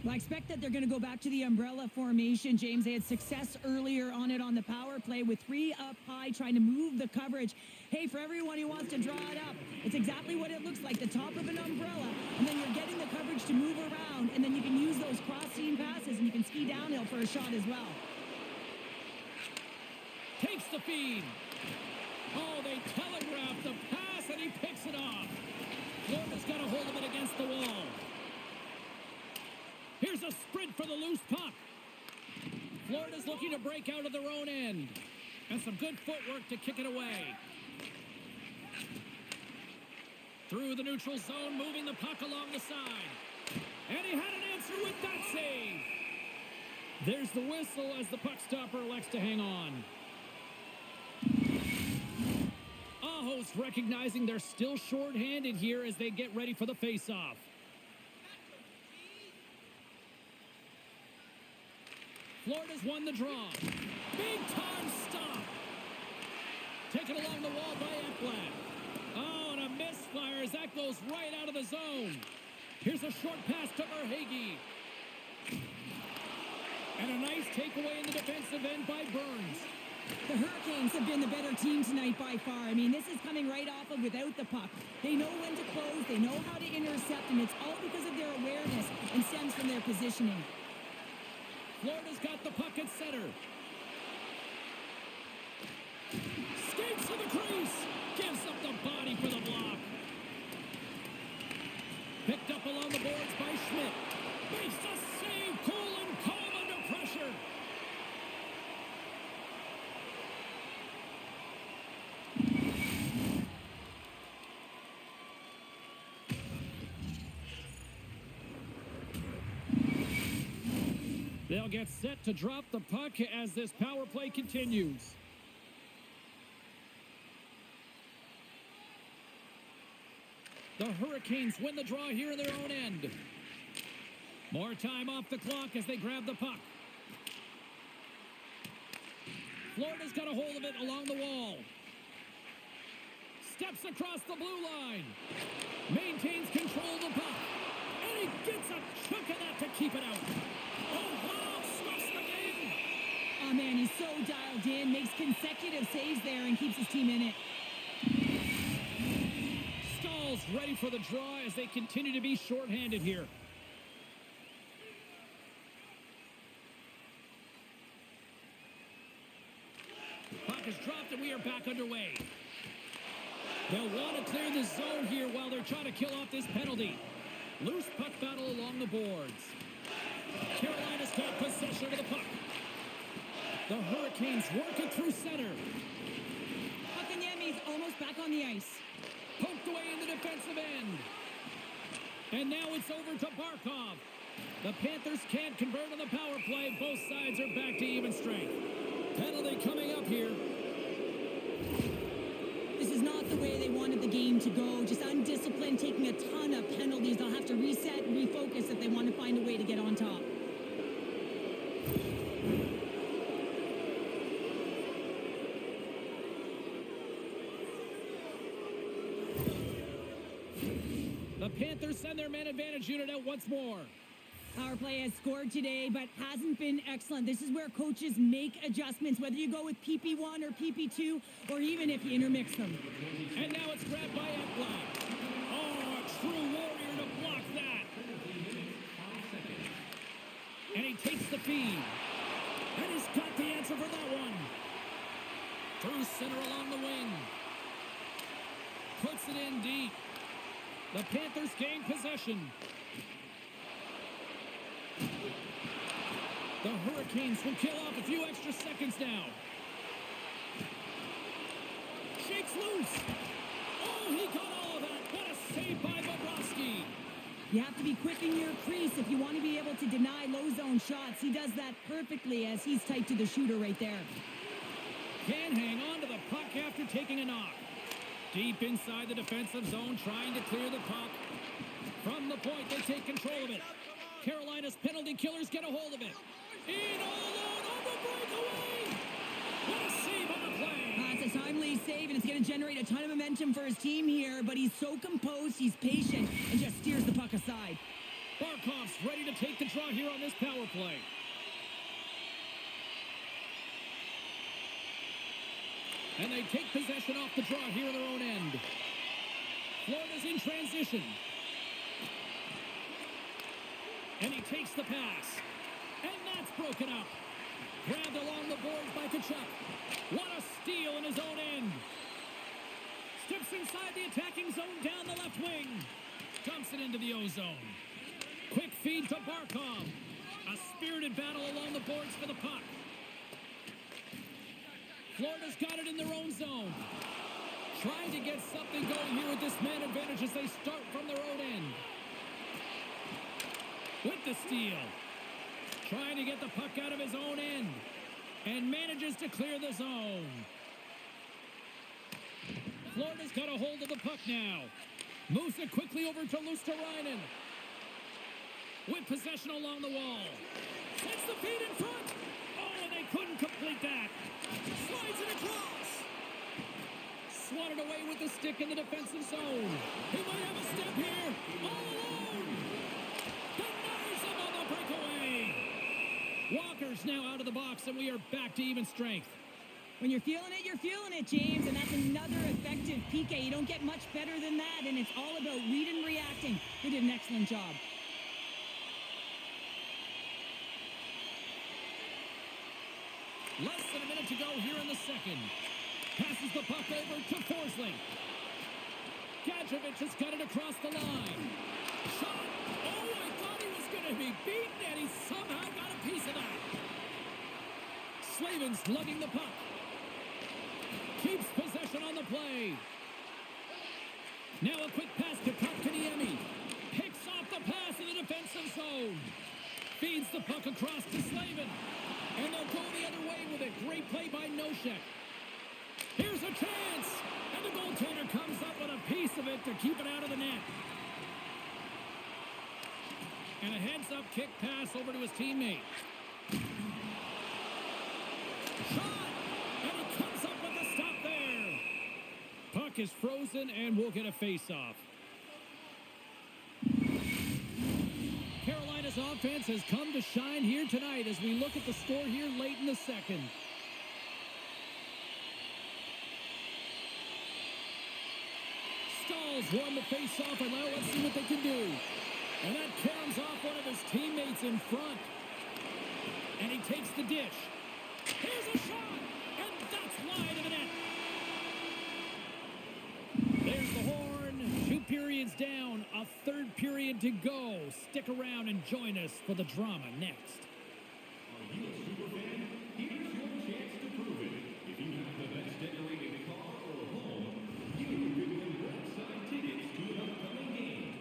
Well, I expect that they're going to go back to the umbrella formation, James. They had success earlier on it on the power play with 3 up high, trying to move the coverage. Hey, for everyone who wants to draw it up, it's exactly what it looks like, the top of an umbrella, and then you're getting the coverage to move around, and then you can use those cross-seam passes, and you can ski downhill for a shot as well. Takes the feed. Oh, they telegraphed the pass, and he picks it off. Florida's got a hold of it against the wall. Here's a sprint for the loose puck. Florida's looking to break out of their own end. And some good footwork to kick it away. Through the neutral zone, moving the puck along the side. And he had an answer with that save. There's the whistle as the puck stopper elects to hang on. Aho's recognizing they're still short-handed here as they get ready for the face-off. Florida's won the draw. Big-time stop. Taken along the wall by Ekblad. Oh, and a misfire as that goes right out of the zone. Here's a short pass to Verhaeghe. And a nice takeaway in the defensive end by Burns. The Hurricanes have been the better team tonight by far. I mean, this is coming right off of without the puck. They know when to close. They know how to intercept, and it's all because of their awareness and stems from their positioning. Florida's got the puck at center. Skates to the crease. Gives up the body for the block. Picked up along the boards by Schmidt. Makes the save. Cool and calm under pressure. They'll get set to drop the puck as this power play continues. The Hurricanes win the draw here in their own end. More time off the clock as they grab the puck. Florida's got a hold of it along the wall. Steps across the blue line. Maintains control of the puck. And he gets a chunk of that to keep it out. Oh, wow, stuffs the game. Oh, man, he's so dialed in, makes consecutive saves there and keeps his team in it. Stahl's ready for the draw as they continue to be shorthanded here. Puck is dropped and we are back underway. They'll want to clear the zone here while they're trying to kill off this penalty. Loose puck battle along the boards. Carolina's got possession of the puck. The Hurricanes work it through center. Makanyemi's almost back on the ice. Poked away in the defensive end. And now it's over to Barkov. The Panthers can't convert on the power play. Both sides are back to even strength. Penalty coming up here. This is not the way they wanted the game to go. Just undisciplined, taking a ton of penalties. They'll have to reset and refocus if they want to find a way to get on top. The Panthers send their man advantage unit out once more. Power play has scored today, but hasn't been excellent. This is where coaches make adjustments, whether you go with PP1 or PP2, or even if you intermix them. And now it's grabbed by Ekblad. Oh, a true warrior to block that. And he takes the feed. And he's got the answer for that one. Through center along the wing. Puts it in deep. The Panthers gain possession. The Hurricanes will kill off a few extra seconds now. Shakes loose. Oh, he got all of that. What a save by Bobrovsky. You have to be quick in your crease if you want to be able to deny low zone shots. He does that perfectly as he's tight to the shooter right there. Can hang on to the puck after taking a knock. Deep inside the defensive zone, trying to clear the puck. From the point, they take control of it. Carolina's penalty killers get a hold of it. In all alone on the breakaway. What a save on the play. It's a timely save, and it's going to generate a ton of momentum for his team here, but he's so composed, he's patient, and just steers the puck aside. Barkov's ready to take the draw here on this power play. And they take possession off the draw here in their own end. Florida's in transition. And he takes the pass. And that's broken up. Grabbed along the boards by Tkachuk. What a steal in his own end. Steps inside the attacking zone down the left wing. Dumps it into the O-zone. Quick feed to Barkov. A spirited battle along the boards for the puck. Florida's got it in their own zone. Trying to get something going here with this man advantage as they start from their own end. With the steal. Trying to get the puck out of his own end. And manages to clear the zone. Florida's got a hold of the puck now. Moves it quickly over to Luosterainen. With possession along the wall. Sets the feed in front. Oh, and they couldn't complete that. Slides it across. Swatted away with the stick in the defensive zone. He might have a step here. All alone. Denies him on the breakaway. Walker's now out of the box, and we are back to even strength. When you're feeling it, James, and that's another effective PK. You don't get much better than that, and it's all about reading and reacting. They did an excellent job. Less than a minute to go here in the second. Passes the puck over to Forsling. Gadjevich has got it across the line. Shot. Oh, I thought he was going to be beaten, and he somehow got a piece of that. Slavin's lugging the puck. Keeps possession on the play. Now a quick pass to Kotkaniemi. Picks off the pass in the defensive zone. Feeds the puck across to Slavin. And they'll go the other way with it. Great play by Nosek. Here's a chance. And the goaltender comes up with a piece of it to keep it out of the net. And a heads-up kick pass over to his teammate. Shot! And he comes up with a stop there. Puck is frozen, and we'll get a face-off. Carolina's offense has come to shine here tonight as we look at the score here late in the second. Staal's won the face-off, and now let's see what they can do. And that caroms off one of his teammates in front. And he takes the dish. Here's a shot, and that's wide of the net. There's the horn. 2 periods down, a third period to go. Stick around and join us for the drama next. Are you a super fan? Here's your chance to prove it. If you have the best decorated car or home, you could win ringside tickets to an upcoming game.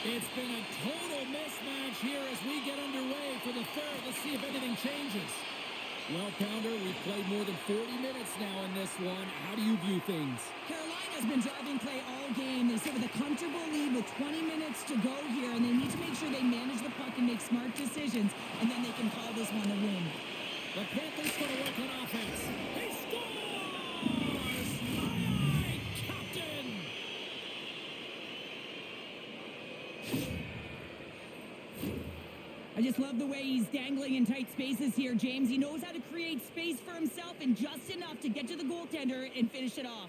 It's been a total mismatch here as we get underway for the third. Let's see if anything changes. Well, Pounder, we've played more than 40 minutes now in this one. How do you view things? Carolina's been driving play all game. They sit with a comfortable lead with 20 minutes to go here, and they need to make sure they manage the puck and make smart decisions, and then they can call this one a win. The Panthers going to work on offense. He scores! Aye, Captain! I just love the way he's dangling in tight spaces here, James. He knows how to create space for himself and just enough to get to the goaltender and finish it off.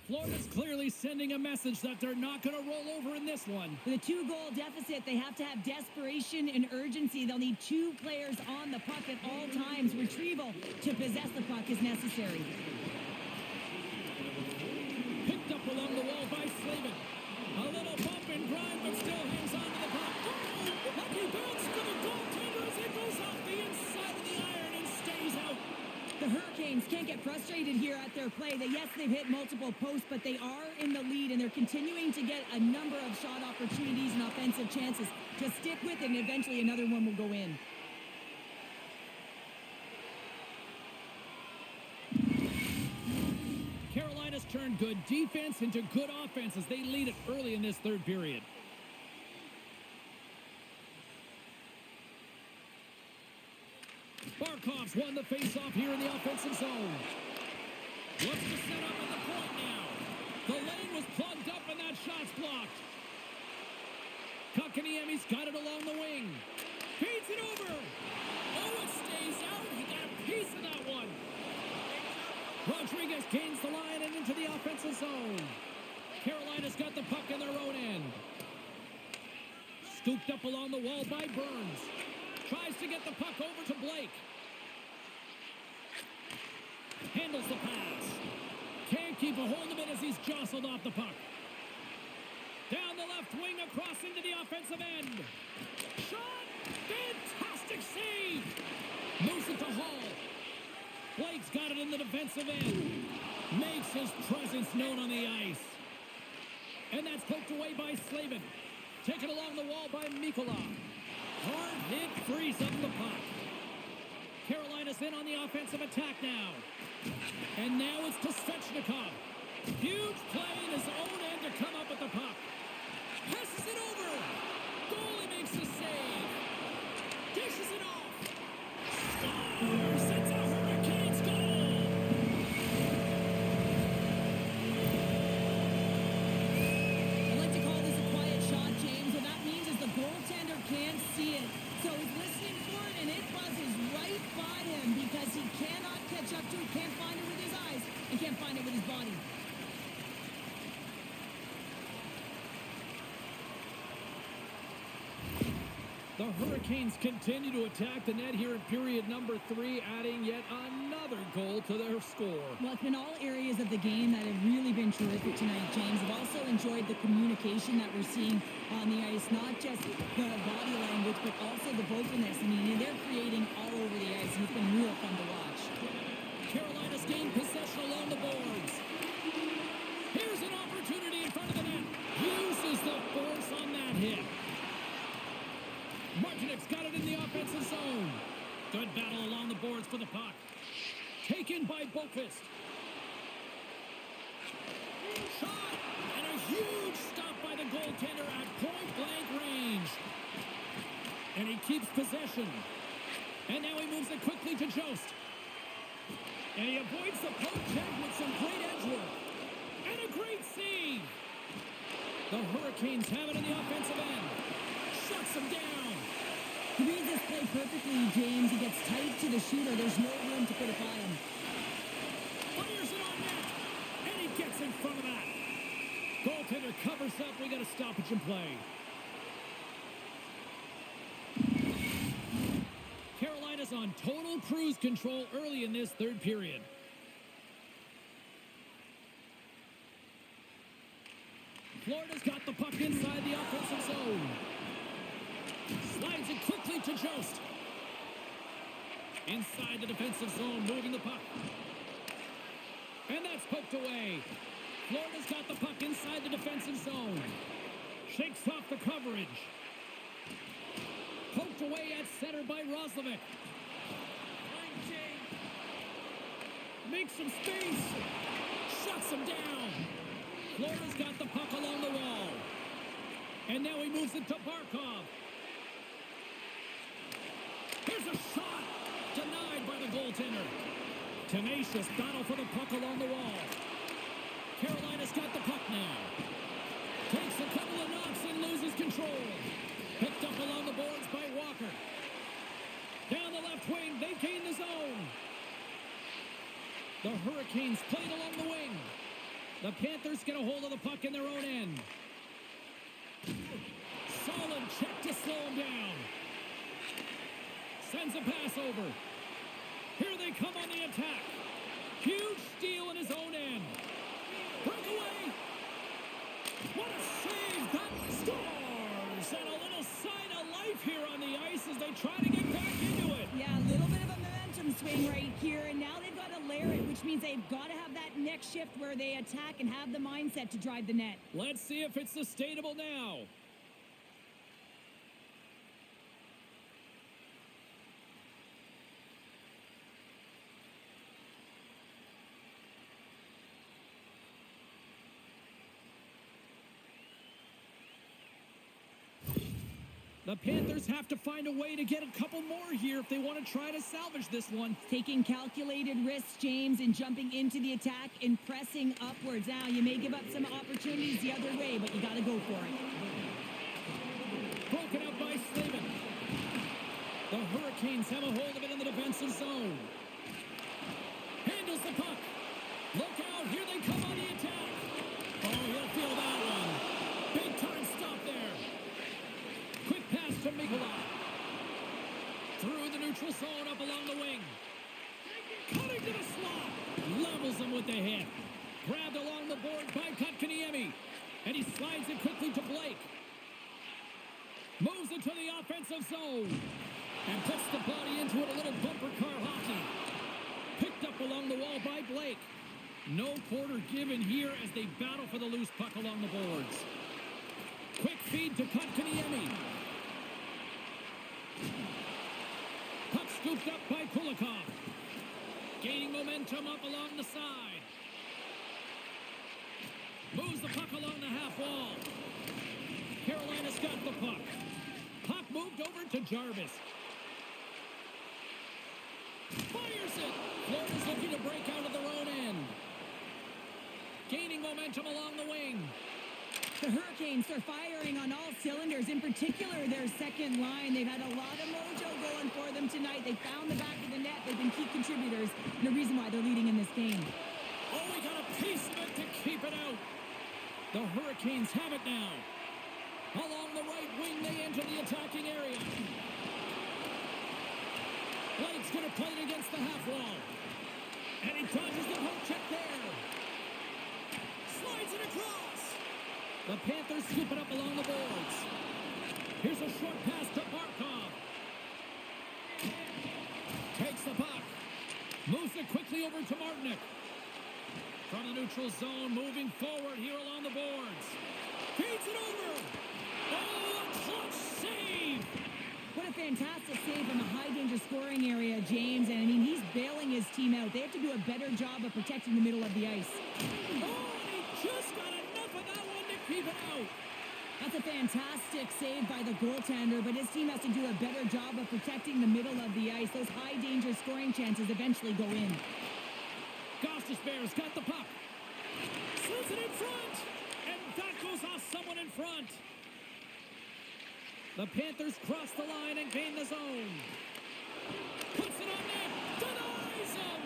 Florida's clearly sending a message that they're not going to roll over in this one. With a 2-goal deficit, they have to have desperation and urgency. They'll need 2 players on the puck at all times. Retrieval to possess the puck is necessary. Picked up along the wall by Slavin. A little bump and grind, but still hangs on to the puck. Oh, lucky bounce to the goaltender as it goes off the inside of the iron and stays out. The Hurricanes can't get frustrated here at their play. Yes, they've hit multiple posts, but they are in the lead, and they're continuing to get a number of shot opportunities and offensive chances to stick with it, and eventually another one will go in. Carolina's turned good defense into good offense as they lead it early in this third period. Barkov's won the face-off here in the offensive zone. Looks to set up at the point now. The lane was plugged up and that shot's blocked. Kotkaniemi's got it along the wing. Feeds it over. Oh, it stays out. He got a piece of that one. Rodriguez gains the line and into the offensive zone. Carolina's got the puck in their own end. Scooped up along the wall by Burns. Tries to get the puck over to Blake. Handles the pass. Can't keep a hold of it as he's jostled off the puck. Down the left wing across into the offensive end. Shot! Fantastic save! Moves it to Hall. Blake's got it in the defensive end. Makes his presence known on the ice. And that's poked away by Slavin. Taken along the wall by Mikkola. Hard hit, frees up the puck. Carolina's in on the offensive attack now. And now it's to Svechnikov. Huge play in his own end to come up with the puck. Passes it over. Goalie makes the save. Dishes it off. Scores! It's a Hurricanes goal! I like to call this a quiet shot, James. What that means is the goaltender can't see it. So he's listening for it, and it buzzes right by him because he cannot catch up to it, can't find it with his eyes, and can't find it with his body. The Hurricanes continue to attack the net here in period number 3, adding yet another goal to their score. Well, it's been all areas of the game that have really been terrific tonight, James. I've also enjoyed the communication that we're seeing on the ice, not just the body language, but also the vocalness. I mean, they're creating all over the ice, and it's been real fun to watch. Carolina's gained possession along the boards. Here's an opportunity in front of the net. Uses the force on that hit. Martinek's got it in the offensive zone. Good battle along the boards for the puck. Taken by Boqvist. Shot! And a huge stop by the goaltender at point-blank range. And he keeps possession. And now he moves it quickly to Jost. And he avoids the poke check with some great edge work. And a great save. The Hurricanes have it in the offensive end. Shuts him down. He reads this play perfectly, James. He gets tight to the shooter. There's no room to put it by him. Fires it on net. And he gets in front of that. Goaltender covers up. We got a stoppage in play. Carolina's on total cruise control early in this third period. Florida's got the puck inside the offensive zone. Slides it quickly to Jost. Inside the defensive zone, moving the puck. And that's poked away. Florida's got the puck inside the defensive zone. Shakes off the coverage. Poked away at center by Roslovic. Makes some space. Shuts him down. Florida's got the puck along the wall. And now he moves it to Barkov. Here's a shot. Denied by the goaltender. Tenacious battle for the puck along the wall. Carolina's got the puck now. Takes a couple of knocks and loses control. Picked up along the boards by Walker. Down the left wing, they gain the zone. The Hurricanes played along the wing. The Panthers get a hold of the puck in their own end. Solid check to slow him down. Sends a pass over. Here they come on the attack. Huge steal in his own end. Breakaway. What a save. That scores. And a little sign of life here on the ice as they try to get back into it. Yeah, a little bit of a momentum swing right here. And now they've got to layer it, which means they've got to have that next shift where they attack and have the mindset to drive the net. Let's see if it's sustainable now. The Panthers have to find a way to get a couple more here if they want to try to salvage this one. Taking calculated risks, James, and jumping into the attack and pressing upwards. Now, you may give up some opportunities the other way, but you got to go for it. Broken up by Slavin. The Hurricanes have a hold of it in the defensive zone. Handles the puck. Look out, here they come on the attack. Oh, he'll feel that one. Big time stop there. Quick pass to Mikola. Through the neutral zone, up along the wing. Cutting to the slot. Levels him with the hit. Grabbed along the board by Kotkaniemi. And he slides it quickly to Blake. Moves it to the offensive zone. And puts the body into it, a little bumper car hockey. Picked up along the wall by Blake. No quarter given here as they battle for the loose puck along the boards. Quick feed to Kotkaniemi. Puck scooped up by Kulikov. Gaining momentum up along the side. Moves the puck along the half wall. Carolina's got the puck. Puck moved over to Jarvis. Fires it. Florida's looking to break out of their own end. Gaining momentum along the wing. The Hurricanes are firing on all cylinders, in particular their second line. They've had a lot of mojo going for them tonight. They found the back of the net. They've been key contributors and the reason why they're leading in this game. Oh, we got a piece of it to keep it out. The Hurricanes have it now. Along the right wing, they enter the attacking area. Blake's going to play it against the half wall. And he dodges the hook check there. Slides it across. The Panthers scoop it up along the boards. Here's a short pass to Barkov. Takes the puck. Moves it quickly over to Martinick. From the neutral zone, moving forward here along the boards. Feeds it over. Oh, a clutch save. What a fantastic save from a high-danger scoring area, James. And, I mean, he's bailing his team out. They have to do a better job of protecting the middle of the ice. Oh, and he just got enough of that one to keep it out. That's a fantastic save by the goaltender, but his team has to do a better job of protecting the middle of the ice. Those high-danger scoring chances eventually go in. Gostis Bears got the puck. Slits it in front. And that goes off someone in front. The Panthers cross the line and gain the zone. Puts it on net. Denies him.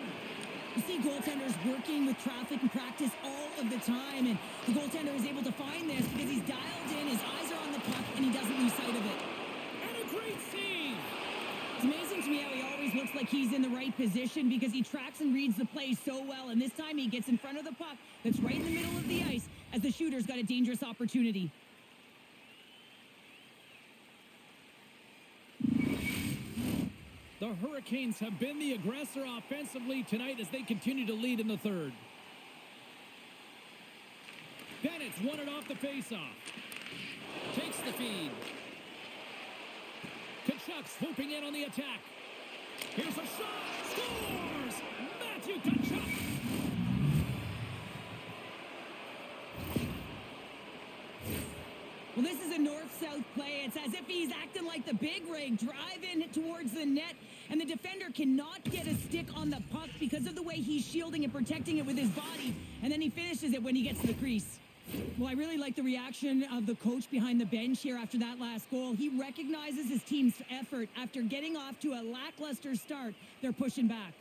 You see goaltenders working with traffic and practice all of the time, and the goaltender is able to find this because he's dialed in, his eyes are on the puck, and he doesn't lose sight of it. And a great save. It's amazing to me how he always looks like he's in the right position because he tracks and reads the play so well, and this time he gets in front of the puck that's right in the middle of the ice as the shooter's got a dangerous opportunity. The Hurricanes have been the aggressor offensively tonight as they continue to lead in the third. Bennett's won it off the faceoff. Takes the feed. Kachuk swooping in on the attack. Here's a shot. Scores! Matthew Kachuk! Well, this is a north-south play. It's as if he's acting like the big rig, driving towards the net, and the defender cannot get a stick on the puck because of the way he's shielding and protecting it with his body, and then he finishes it when he gets to the crease. Well, I really like the reaction of the coach behind the bench here after that last goal. He recognizes his team's effort. After getting off to a lackluster start, they're pushing back.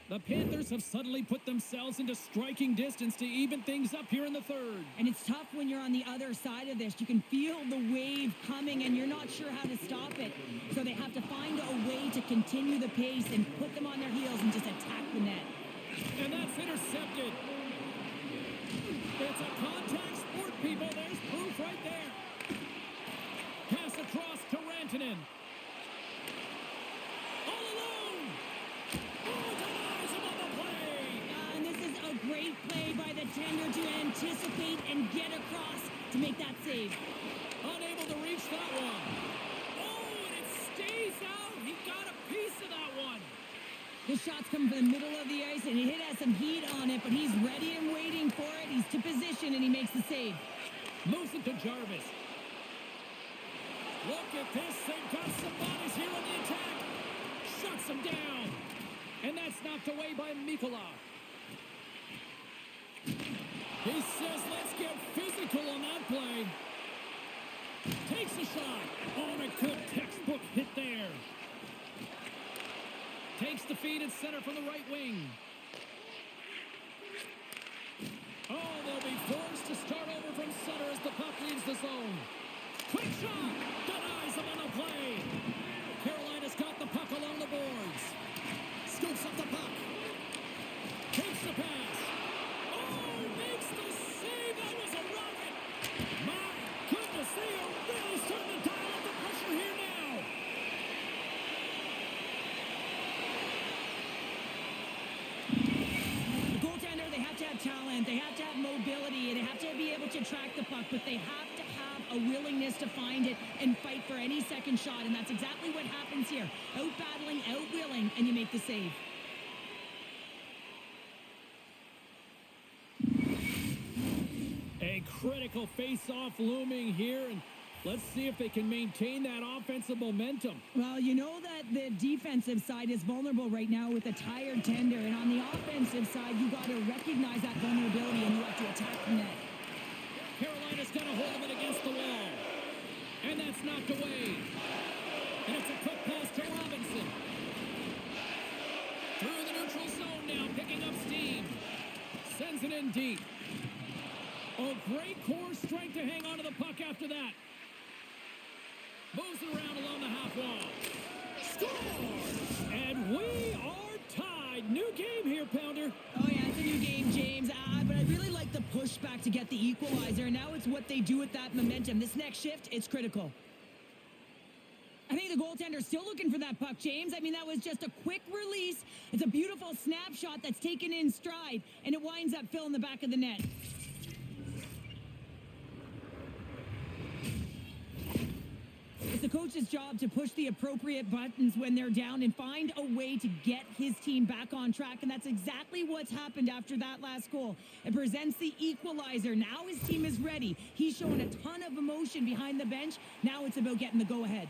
The Panthers have suddenly put themselves into striking distance to even things up here in the third. And it's tough when you're on the other side of this. You can feel the wave coming, and you're not sure how to stop it. So they have to find a way to continue the pace and put them on their heels and just attack the net. And that's intercepted. It's a contact sport, people. There's proof right there. Pass across to Rantanen. All alone. Oh, denies him on the play. And this is a great play by the tender to anticipate and get across to make that save. Unable to reach that one. Oh, and it stays out. He got a piece of that one. The shot's coming from the middle of the ice, and it has some heat on it, but he's ready and waiting for it. He's to position, and he makes the save. Moves it to Jarvis. Look at this. They've got some bodies here on the attack. Shuts him down. And that's knocked away by Mikolov. He says, let's get physical on that play. Takes a shot. Oh, and a good textbook hit there. Takes the feed at center from the right wing. Oh, they'll be forced to start over from center as the puck leaves the zone. Quick shot! Denies him on the play. Carolina's got the puck along the boards. Scoops up the puck. Takes the pass. Oh, makes the save. That was a rocket. My goodness, they are really starting to dial up the pressure here now. The goaltender, they have to have talent, they have to have mobility, and they have to be able to track the puck, but they have to have a willingness to find it and fight for any second shot, and that's exactly what happens here. Out-battling, out-willing, and you make the save. A critical face-off looming here, and let's see if they can maintain that offensive momentum. Well, you know that the defensive side is vulnerable right now with a tired tender, and on the offensive side, you got to recognize that vulnerability, and you have to attack the net. Carolina's got a hold of it against the wall. And that's knocked away. And it's a quick pass to Robinson. Through the neutral zone now, picking up steam. Sends it in deep. Oh, great core strength to hang on to the puck after that. Moves it around along the half wall. Score! And we are tied. New game here, Pounder. Oh, yeah, it's a new game, James. But I really like the pushback to get the equalizer. Now it's what they do with that momentum. This next shift, it's critical. I think the goaltender's still looking for that puck, James. I mean, that was just a quick release. It's a beautiful snapshot that's taken in stride, and it winds up filling the back of the net. It's the coach's job to push the appropriate buttons when they're down and find a way to get his team back on track, and that's exactly what's happened after that last goal. It presents the equalizer. Now his team is ready. He's showing a ton of emotion behind the bench. Now it's about getting the go-ahead.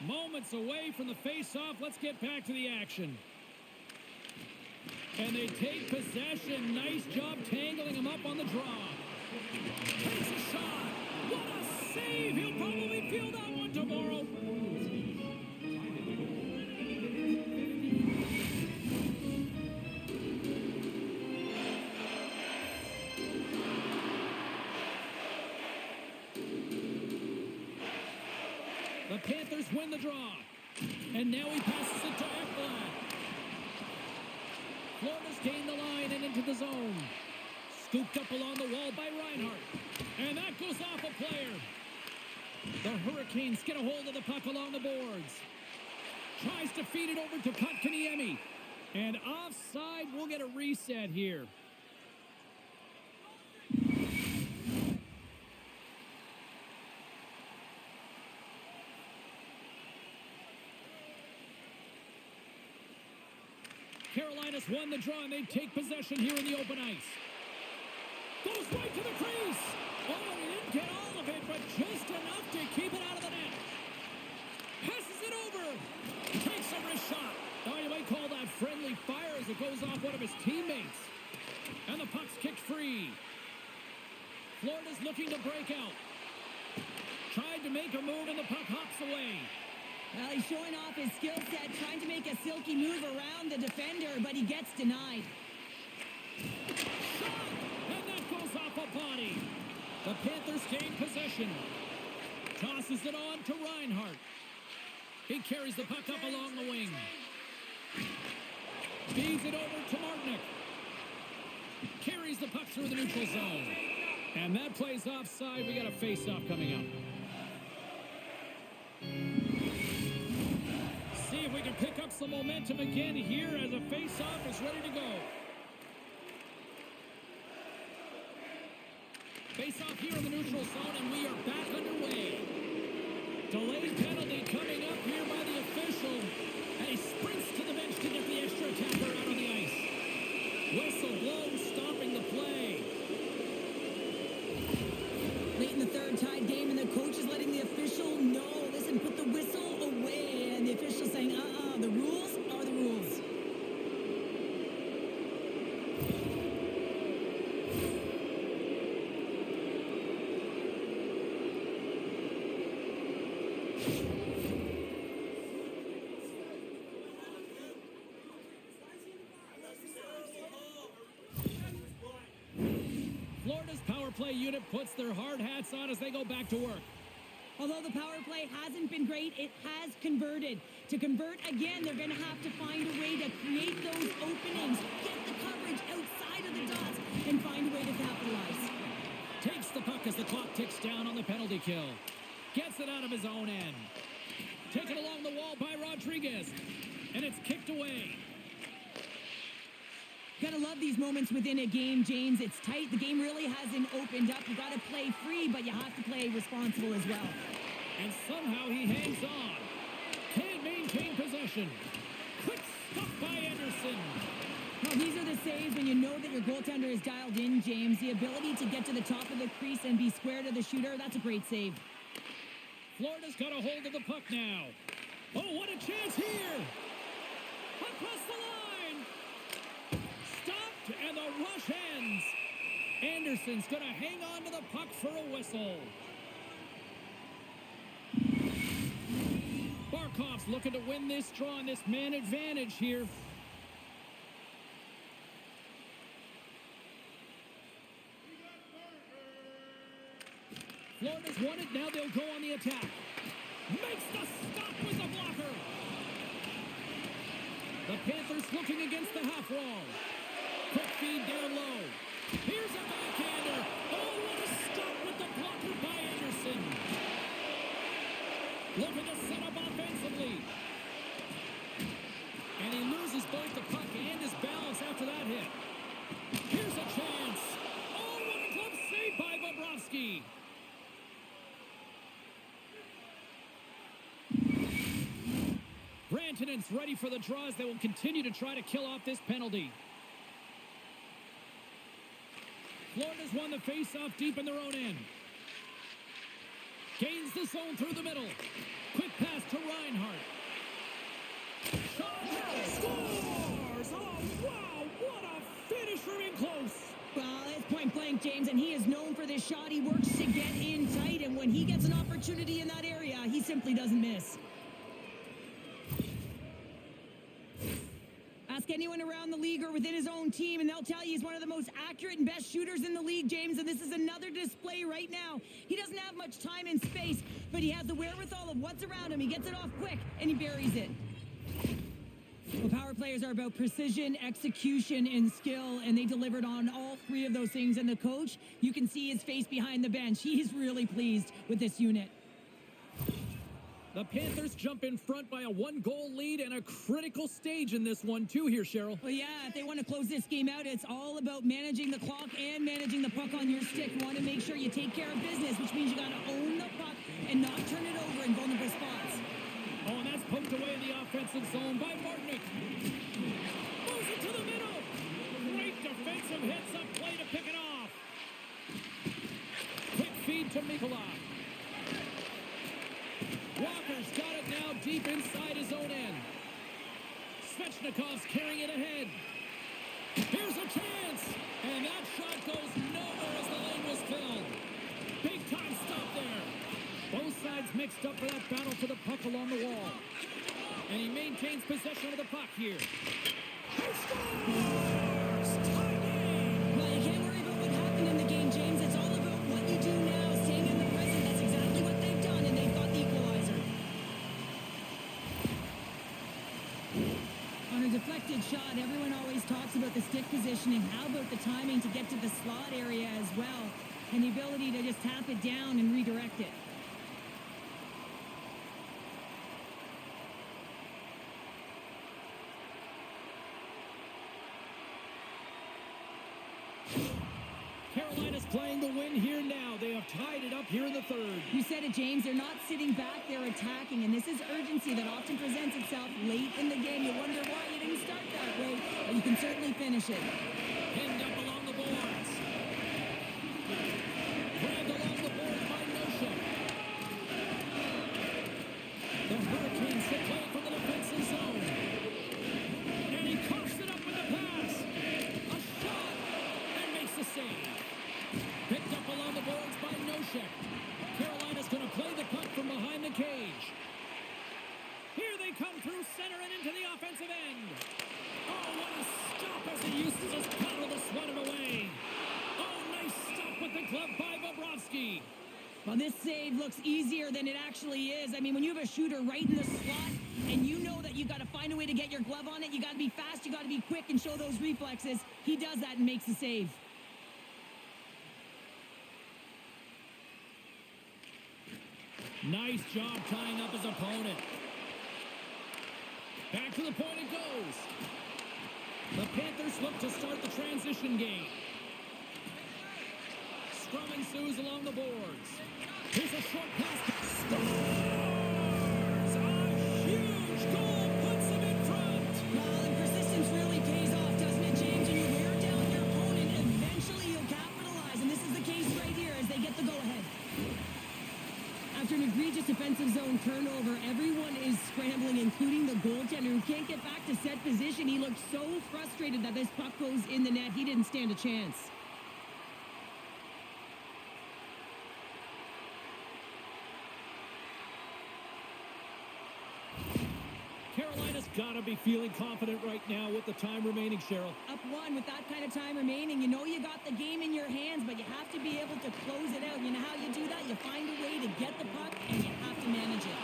Moments away from the face-off. Let's get back to the action. And they take possession. Nice job tangling him up on the draw. Takes a shot. What a save. He'll probably feel that one tomorrow. The Panthers win the draw. And now he passes it to Ekblad. Florida's gained the line and into the zone. Scooped up along the wall by Reinhart. And that goes off a player. The Hurricanes get a hold of the puck along the boards. Tries to feed it over to Kotkaniemi. And offside, we'll get a reset here. Carolina's won the draw, and they take possession here in the open ice. Goes right to the crease. Oh, he didn't get all of it, but just enough to keep it out of the net. Passes it over. Takes a wrist shot. Oh, you might call that friendly fire as it goes off one of his teammates. And the puck's kicked free. Florida's looking to break out. Tried to make a move, and the puck hops away. Well, he's showing off his skill set, trying to make a silky move around the defender, but he gets denied. Shot! And that goes off a body. The Panthers gain possession. Tosses it on to Reinhart. He carries the puck up along the wing. Feeds it over to Martinick. Carries the puck through the neutral zone. And that plays offside. We got a face-off coming up. See if we can pick up some momentum again here as a face-off is ready to go. Face-off here in the neutral zone, and we are back underway. Delayed penalty coming up here by the official. And he sprints to the bench to get the extra attacker out on the ice. Whistle blown, stopping the play. Late in the third tied game, and the coach is letting the official know, listen, put the whistle away. And the official saying, the rules are the rules. Florida's power play unit puts their hard hats on as they go back to work. Although the power play hasn't been great, it has converted. To convert again, they're going to have to find a way to create those openings, get the coverage outside of the dots, and find a way to capitalize. Takes the puck as the clock ticks down on the penalty kill. Gets it out of his own end. Taken along the wall by Rodriguez. And it's kicked away. Gotta love these moments within a game, James. It's tight. The game really hasn't opened up. You gotta play free, but you have to play responsible as well. And somehow he hangs on. Can't maintain possession. Quick stop by Anderson. Well, these are the saves when you know that your goaltender is dialed in, James. The ability to get to the top of the crease and be square to the shooter, that's a great save. Florida's got a hold of the puck now. Oh, what a chance here. Across the line. Stopped, and the rush ends. Anderson's going to hang on to the puck for a whistle. Barkov's looking to win this draw on this man advantage here. Florida's won it. Now they'll go on the attack. Makes the stop with the blocker. The Panthers looking against the half wall. Quick feed down low. Here's a backhander. Oh, what a stop with the blocker by Anderson. Looking to set up offensively. And he loses both the puck and his balance after that hit. Here's a chance. Oh, what a glove save by Bobrovsky. Rantanen's ready for the draws. They will continue to try to kill off this penalty. Florida's won the face-off deep in their own end. Gains the zone through the middle. Quick pass to Reinhart. Shot. Scores! Oh, wow! What a finish from in close. Well, it's point blank, James, and he is known for this shot. He works to get in tight, and when he gets an opportunity in that area, he simply doesn't miss. Ask anyone around the league or within his own team, and they'll tell you he's one of the most accurate and best shooters in the league, James, and this is another display right now. He doesn't have much time and space, but he has the wherewithal of what's around him. He gets it off quick, and he buries it. Well, power players are about precision, execution, and skill, and they delivered on all three of those things. And the coach, you can see his face behind the bench. He's really pleased with this unit. The Panthers jump in front by a one-goal lead and a critical stage in this one, too, here, Cheryl. Well, yeah, if they want to close this game out, it's all about managing the clock and managing the puck on your stick. You want to make sure you take care of business, which means you got to own the puck and not turn it over in vulnerable spots. Oh, and that's poked away in the offensive zone by Martinick. Moves it to the middle. Great defensive heads-up play to pick it off. Quick feed to Mikola. Walker's got it now deep inside his own end. Svechnikov's carrying it ahead. Here's a chance. And that shot goes nowhere as the lane was filled. Big time stop there. Both sides mixed up for that battle for the puck along the wall. And he maintains possession of the puck here. He scores! Tie game! Well, you can't worry about what happened in the game, James. It's all about what you do now, staying in the present. That's exactly what they've done, and they've got the equalizer. On a deflected shot, everyone always talks about the stick positioning. How about the timing to get to the slot area as well, and the ability to just tap it down and redirect it? Carolina's playing the win here now. They have tied it up here in the third. You said it, James. They're not sitting back. They're attacking. And this is urgency that often presents itself late in the game. You wonder why you didn't start that way. But you can certainly finish it. Pinned up along the boards. Grabbed along the boards by Noshek. The Hurricanes get play from the defensive zone. And he coughs it up with the pass. A shot. And makes the save. Picked up along the boards by Noshek. Carolina's going to play the puck from behind the cage. Here they come through center and into the offensive end. Oh, what a stop as he uses his paddle to swat it away. Oh, nice stop with the glove by Bobrovsky. Well, this save looks easier than it actually is. I mean, when you have a shooter right in the slot and you know that you got to find a way to get your glove on it, you got to be fast, you got to be quick and show those reflexes. He does that and makes the save. Nice job tying up his opponent. Back to the point it goes. The Panthers look to start the transition game. Scrum ensues along the boards. Here's a short pass. Scores! A huge goal puts him in front. Well, and persistence really pays off, doesn't it, James? And you wear down your opponent, eventually you'll capitalize. And this is the case right here as they get the go-ahead. After an egregious defensive zone turnover, everyone is scrambling, including the goaltender, who can't get back to set position. He looked so frustrated that this puck goes in the net. He didn't stand a chance. Carolina's got to be feeling confident right now with the time remaining, Cheryl. Up one with that kind of time remaining. You know you got the game in your hands, but you have to be able to close it out. You know how you do that? You find a way to get the puck, and you have to manage it.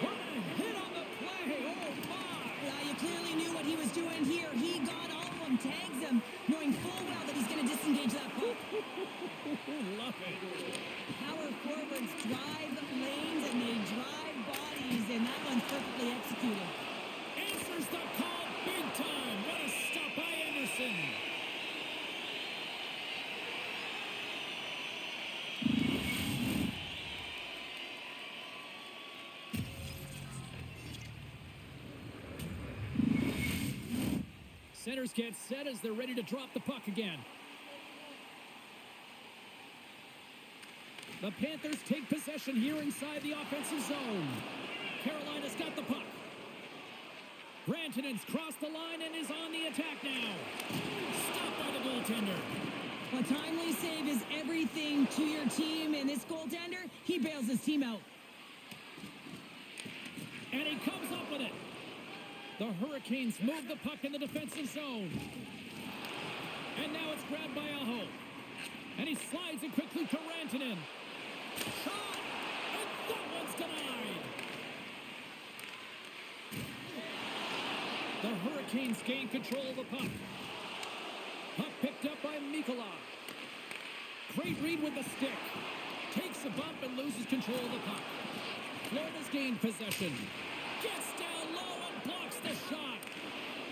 What a hit on the play! Oh, my! Yeah, you clearly knew what he was doing here. He got all of them, tags them, knowing full well that he's going to disengage that puck. Love it. Power forwards drive lanes, and they drive bodies, and that one's perfectly executed. Answers the call big time. What a stop by Anderson. Centers get set as they're ready to drop the puck again. The Panthers take possession here inside the offensive zone. Carolina's got the puck. Rantanen's crossed the line and is on the attack now. Stopped by the goaltender. A timely save is everything to your team, and this goaltender, he bails his team out. And he comes up with it. The Hurricanes move the puck in the defensive zone. And now it's grabbed by Aho. And he slides it quickly to Rantanen. Shot! And that one's denied! The Hurricanes gain control of the puck. Puck picked up by Mikola. Great read with the stick. Takes a bump and loses control of the puck. Florida's gained possession. Gets down low and blocks the shot.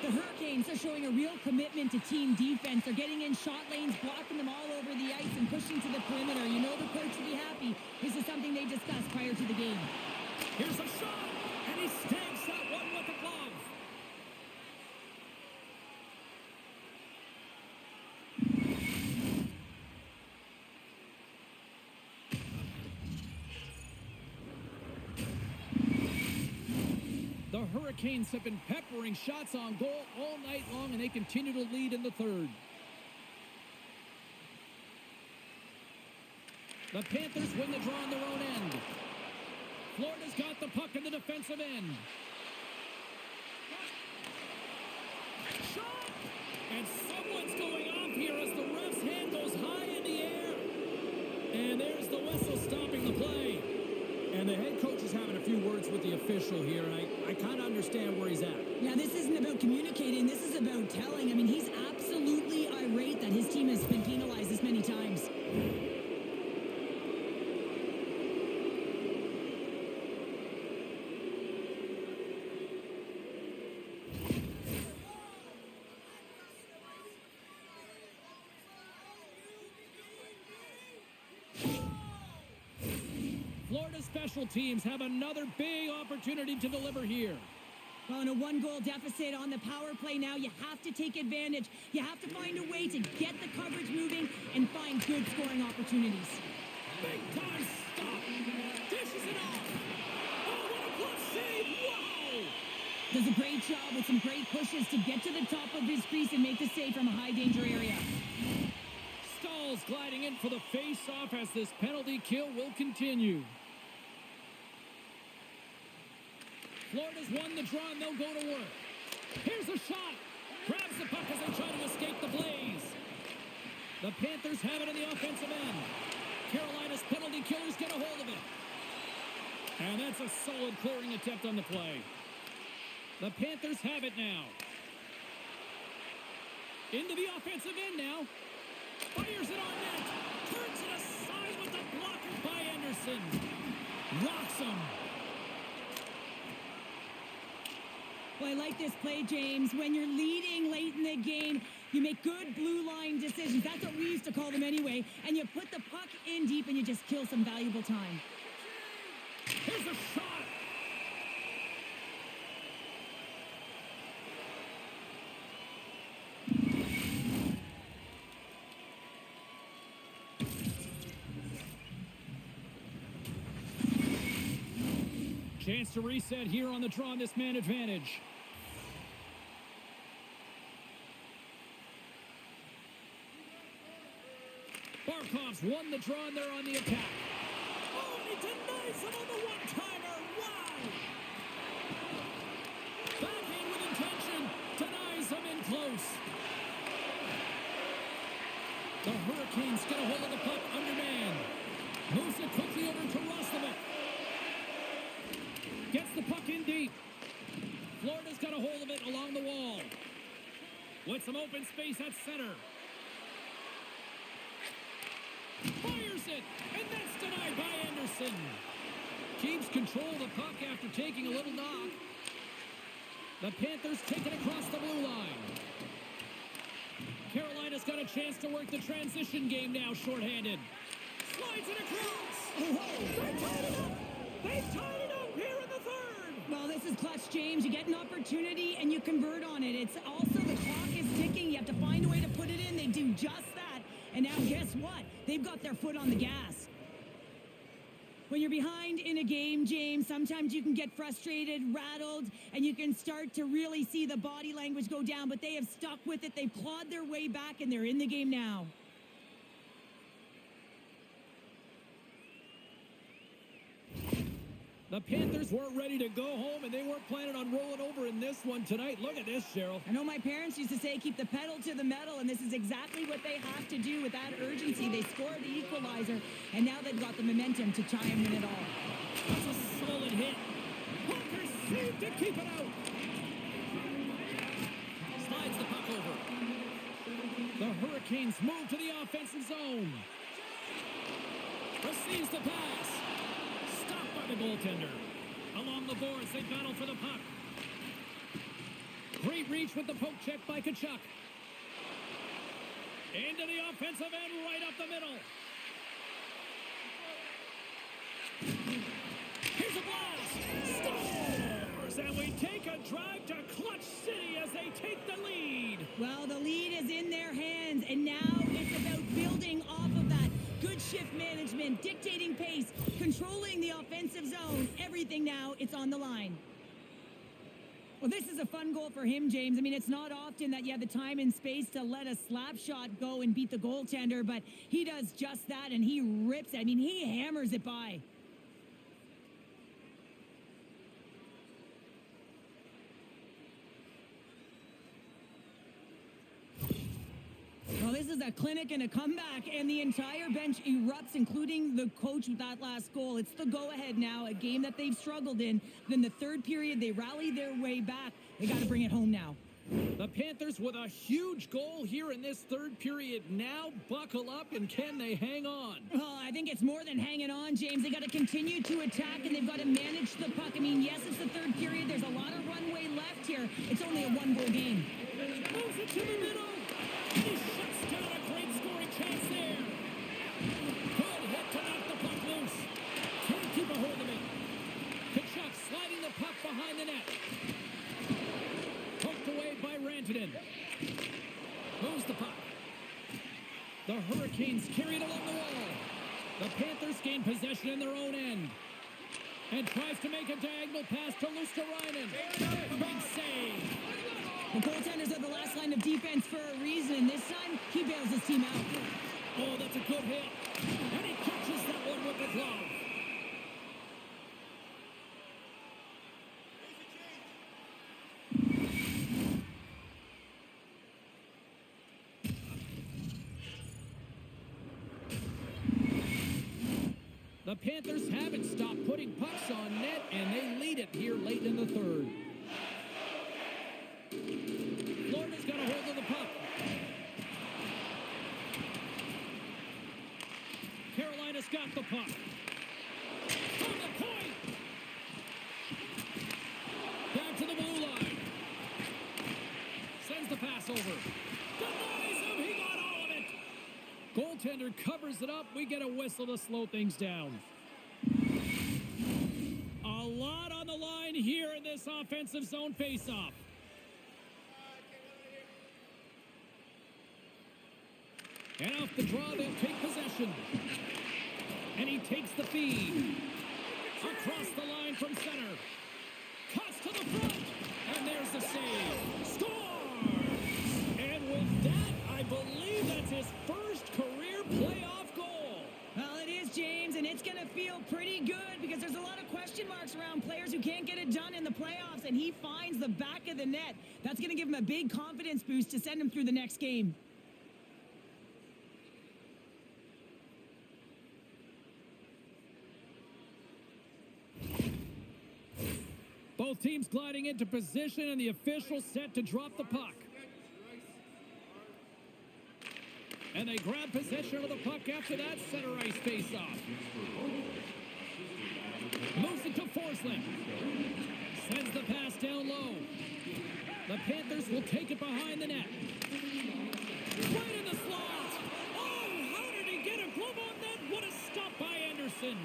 The Hurricanes are showing a real commitment to team defense. They're getting in shot lanes, blocking them all over the ice and pushing to the perimeter. You know the coach will be happy. This is something they discussed prior to the game. Here's a shot, and he stamps that one with a glove. The Hurricanes have been peppering shots on goal all night long, and they continue to lead in the third. The Panthers win the draw on their own end. Florida's got the puck in the defensive end. Shot! And someone's going off here as the ref's hand goes high in the air. And there's the whistle stopping the play. And the head coach is having a few words with the official here, and I kind of understand where he's at. Now, this isn't about communicating. This is about telling. I mean, he's absolutely irate that his team has been penalized this many times. Florida special teams have another big opportunity to deliver here. Well, in a one-goal deficit on the power play now, you have to take advantage. You have to find a way to get the coverage moving and find good scoring opportunities. Big time stop. Dishes it off. Oh, what a glove save. Wow. Does a great job with some great pushes to get to the top of his crease and make the save from a high-danger area. Stahl's gliding in for the face-off as this penalty kill will continue. Florida's won the draw, and they'll go to work. Here's a shot. Grabs the puck as they try to escape the blaze. The Panthers have it in the offensive end. Carolina's penalty killers get a hold of it. And that's a solid clearing attempt on the play. The Panthers have it now. Into the offensive end now. Fires it on net. Turns it aside with the blocker by Anderson. Rocks him. Well, I like this play, James. When you're leading late in the game, you make good blue line decisions. That's what we used to call them anyway. And you put the puck in deep and you just kill some valuable time. Here's a shot. Chance to reset here on the draw on this man advantage. Barkov's won the draw, and they're on the attack. Oh, and he denies him on the one-timer. Wow! Backhand with intention. Denies him in close. The Hurricanes get a hold of the puck underman. Moves it quickly over to Roslovic. Gets the puck in deep. Florida's got a hold of it along the wall. With some open space at center. Fires it, and that's denied by Anderson. Keeps control of the puck after taking a little knock. The Panthers take it across the blue line. Carolina's got a chance to work the transition game now, shorthanded. Slides it across. Oh, they tied it up. They tied it up here in the third. Well, this is clutch, James. You get an opportunity and you convert on it. It's also the clock is ticking. You have to find a way to put it in. They do just that. And now guess what? They've got their foot on the gas. When you're behind in a game, James, sometimes you can get frustrated, rattled, and you can start to really see the body language go down. But they have stuck with it. They've clawed their way back, and they're in the game now. The Panthers weren't ready to go home, and they weren't planning on rolling over in this one tonight. Look at this, Cheryl. I know my parents used to say, keep the pedal to the metal, and this is exactly what they have to do with that urgency. They score the equalizer, and now they've got the momentum to try and win it all. That's a solid hit. Hawker saved to keep it out. Slides the puck over. The Hurricanes move to the offensive zone. Receives the pass. Stopped by the goaltender. Along the boards, they battle for the puck. Great reach with the poke check by Kachuk. Into the offensive end, right up the middle. Here's a blast. Scores! And we take a drive to Clutch City as they take the lead. Well, the lead is in their hands, and now it's about building off of that. Good shift management, dictating pace, controlling the offensive zone. Everything now, it's on the line. Well, this is a fun goal for him, James. I mean, it's not often that you have the time and space to let a slap shot go and beat the goaltender, but he does just that, and he rips it. I mean, he hammers it by. Well, this is a clinic and a comeback, and the entire bench erupts, including the coach with that last goal. It's the go-ahead now, a game that they've struggled in. Then the third period, they rally their way back. They got to bring it home now. The Panthers with a huge goal here in this third period. Now buckle up, and can they hang on? Oh, I think it's more than hanging on, James. They got to continue to attack, and they've got to manage the puck. I mean, yes, it's the third period. There's a lot of runway left here. It's only a one-goal game. Moves it to the middle. He shuts down a great scoring chance there. Good hit to knock the puck loose. Can't keep a hold of it. Kachuk sliding the puck behind the net. Poked away by Rantanen. Moves the puck. The Hurricanes carry it along the wall. The Panthers gain possession in their own end. And tries to make a diagonal pass to Luosterainen. Big save. The goaltenders are the last line of defense for a reason, and this time, he bails his team out. Oh, that's a good hit. And he catches that one with the glove. The Panthers haven't stopped putting pucks on net, and they lead it here late in the third. Florida's got a hold of the puck. Carolina's got the puck. From the point. Back to the blue line. Sends the pass over. Denies him. He got all of it. Goaltender covers it up. We get a whistle to slow things down. A lot on the line here in this offensive zone faceoff. And off the draw, they'll take possession. And he takes the feed. Across the line from center. Cuts to the front. And there's the save. Scores! And with that, I believe that's his first career playoff goal. Well, it is, James, and it's going to feel pretty good because there's a lot of question marks around players who can't get it done in the playoffs, and he finds the back of the net. That's going to give him a big confidence boost to send him through the next game. Both teams gliding into position, and the official set to drop the puck. And they grab possession of the puck after that center ice face-off. Moves it to Forsling. Sends the pass down low. The Panthers will take it behind the net. Right in the slot. Oh, how did he get a glove on that? What a stop by Anderson.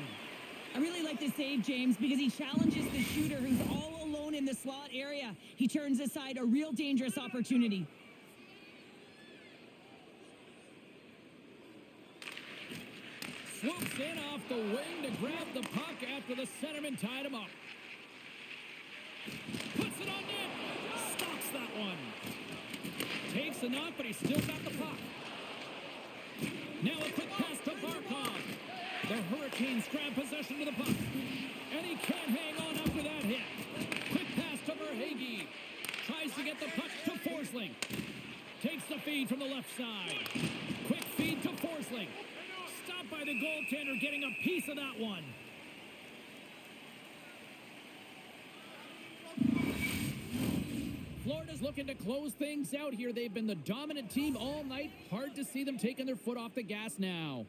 I really like this save, James, because he challenges the shooter who's all alone in the slot area. He turns aside a real dangerous opportunity. Swoops in off the wing to grab the puck after the centerman tied him up. Puts it on net. Stops that one. Takes a knock, but he's still got the puck. Now a quick pass to Barkov. The Hurricanes grab possession of the puck. And he can't hang on after that hit. Quick pass to Verhaeghe. Tries to get the puck to Forsling. Takes the feed from the left side. Quick feed to Forsling. Stopped by the goaltender, getting a piece of that one. Florida's looking to close things out here. They've been the dominant team all night. Hard to see them taking their foot off the gas now.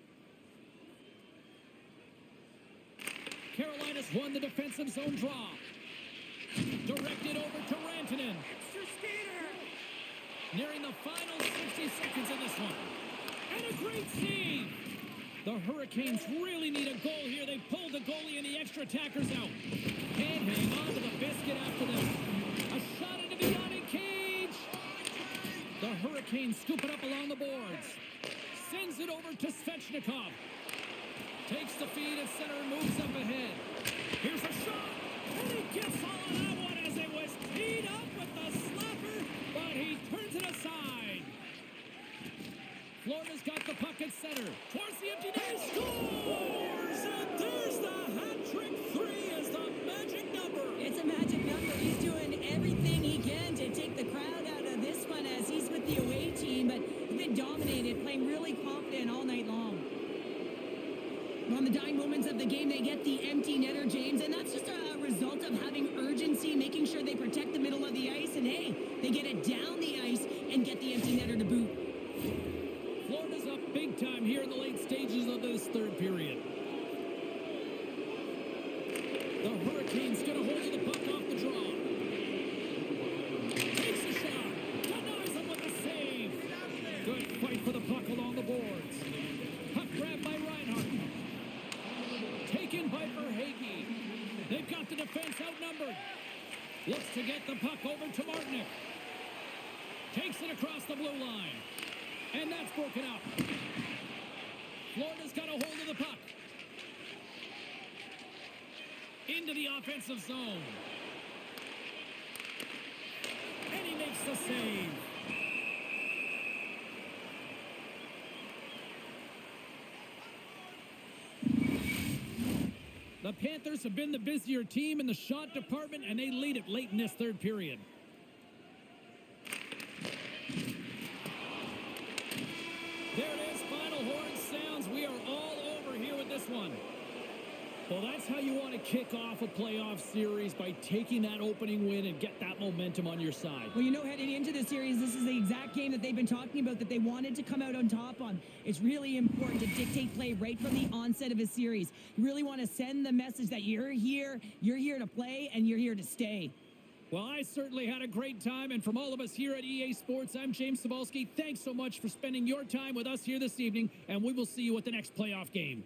Carolina's won the defensive zone draw. Directed over to Rantanen. Nearing the final 60 seconds in this one. And a great save. The Hurricanes really need a goal here. They pulled the goalie and the extra attackers out. Can't hang on to the biscuit after them. A shot into the yawning cage. The Hurricanes scoop it up along the boards. Sends it over to Svechnikov. Takes the feed at center and moves up ahead. Here's a shot. And he gets all of that one as it was teed up with the slapper, but he turns it aside. Florida's got the puck at center. Towards the empty net. Scores! And there's the hat-trick 3 as the magic number. It's a magic number. He's doing everything he can to take the crowd out of this one as he's with the away team, but he's been dominated, playing really confident all night long. On the dying moments of the game, they get the empty netter, James, and that's just a result of having urgency, making sure they protect the middle of the ice, and hey, they get it down the ice and get the empty netter to boot. Florida's up big time here in the late stages of this third period. The Hurricanes get a hold of the puck off the draw. Takes a shot. Denies him with a save. Good fight for the puck along the boards. Puck grabbed by Reinhart. Taken by Verhaeghe. They've got the defense outnumbered. Looks to get the puck over to Martinic. Takes it across the blue line. And that's broken up. Florida's got a hold of the puck. Into the offensive zone. And he makes the save. The Panthers have been the busier team in the shot department, and they lead it late in this third period. There it is, final horn sounds. We are all over here with this one. Well, that's how you want to kick off a playoff series, by taking that opening win and get that momentum on your side. Well, you know, heading into the series, this is the exact game that they've been talking about that they wanted to come out on top on. It's really important to dictate play right from the onset of a series. You really want to send the message that you're here to play, and you're here to stay. Well, I certainly had a great time, and from all of us here at EA Sports, I'm James Cebulski. Thanks so much for spending your time with us here this evening, and we will see you at the next playoff game.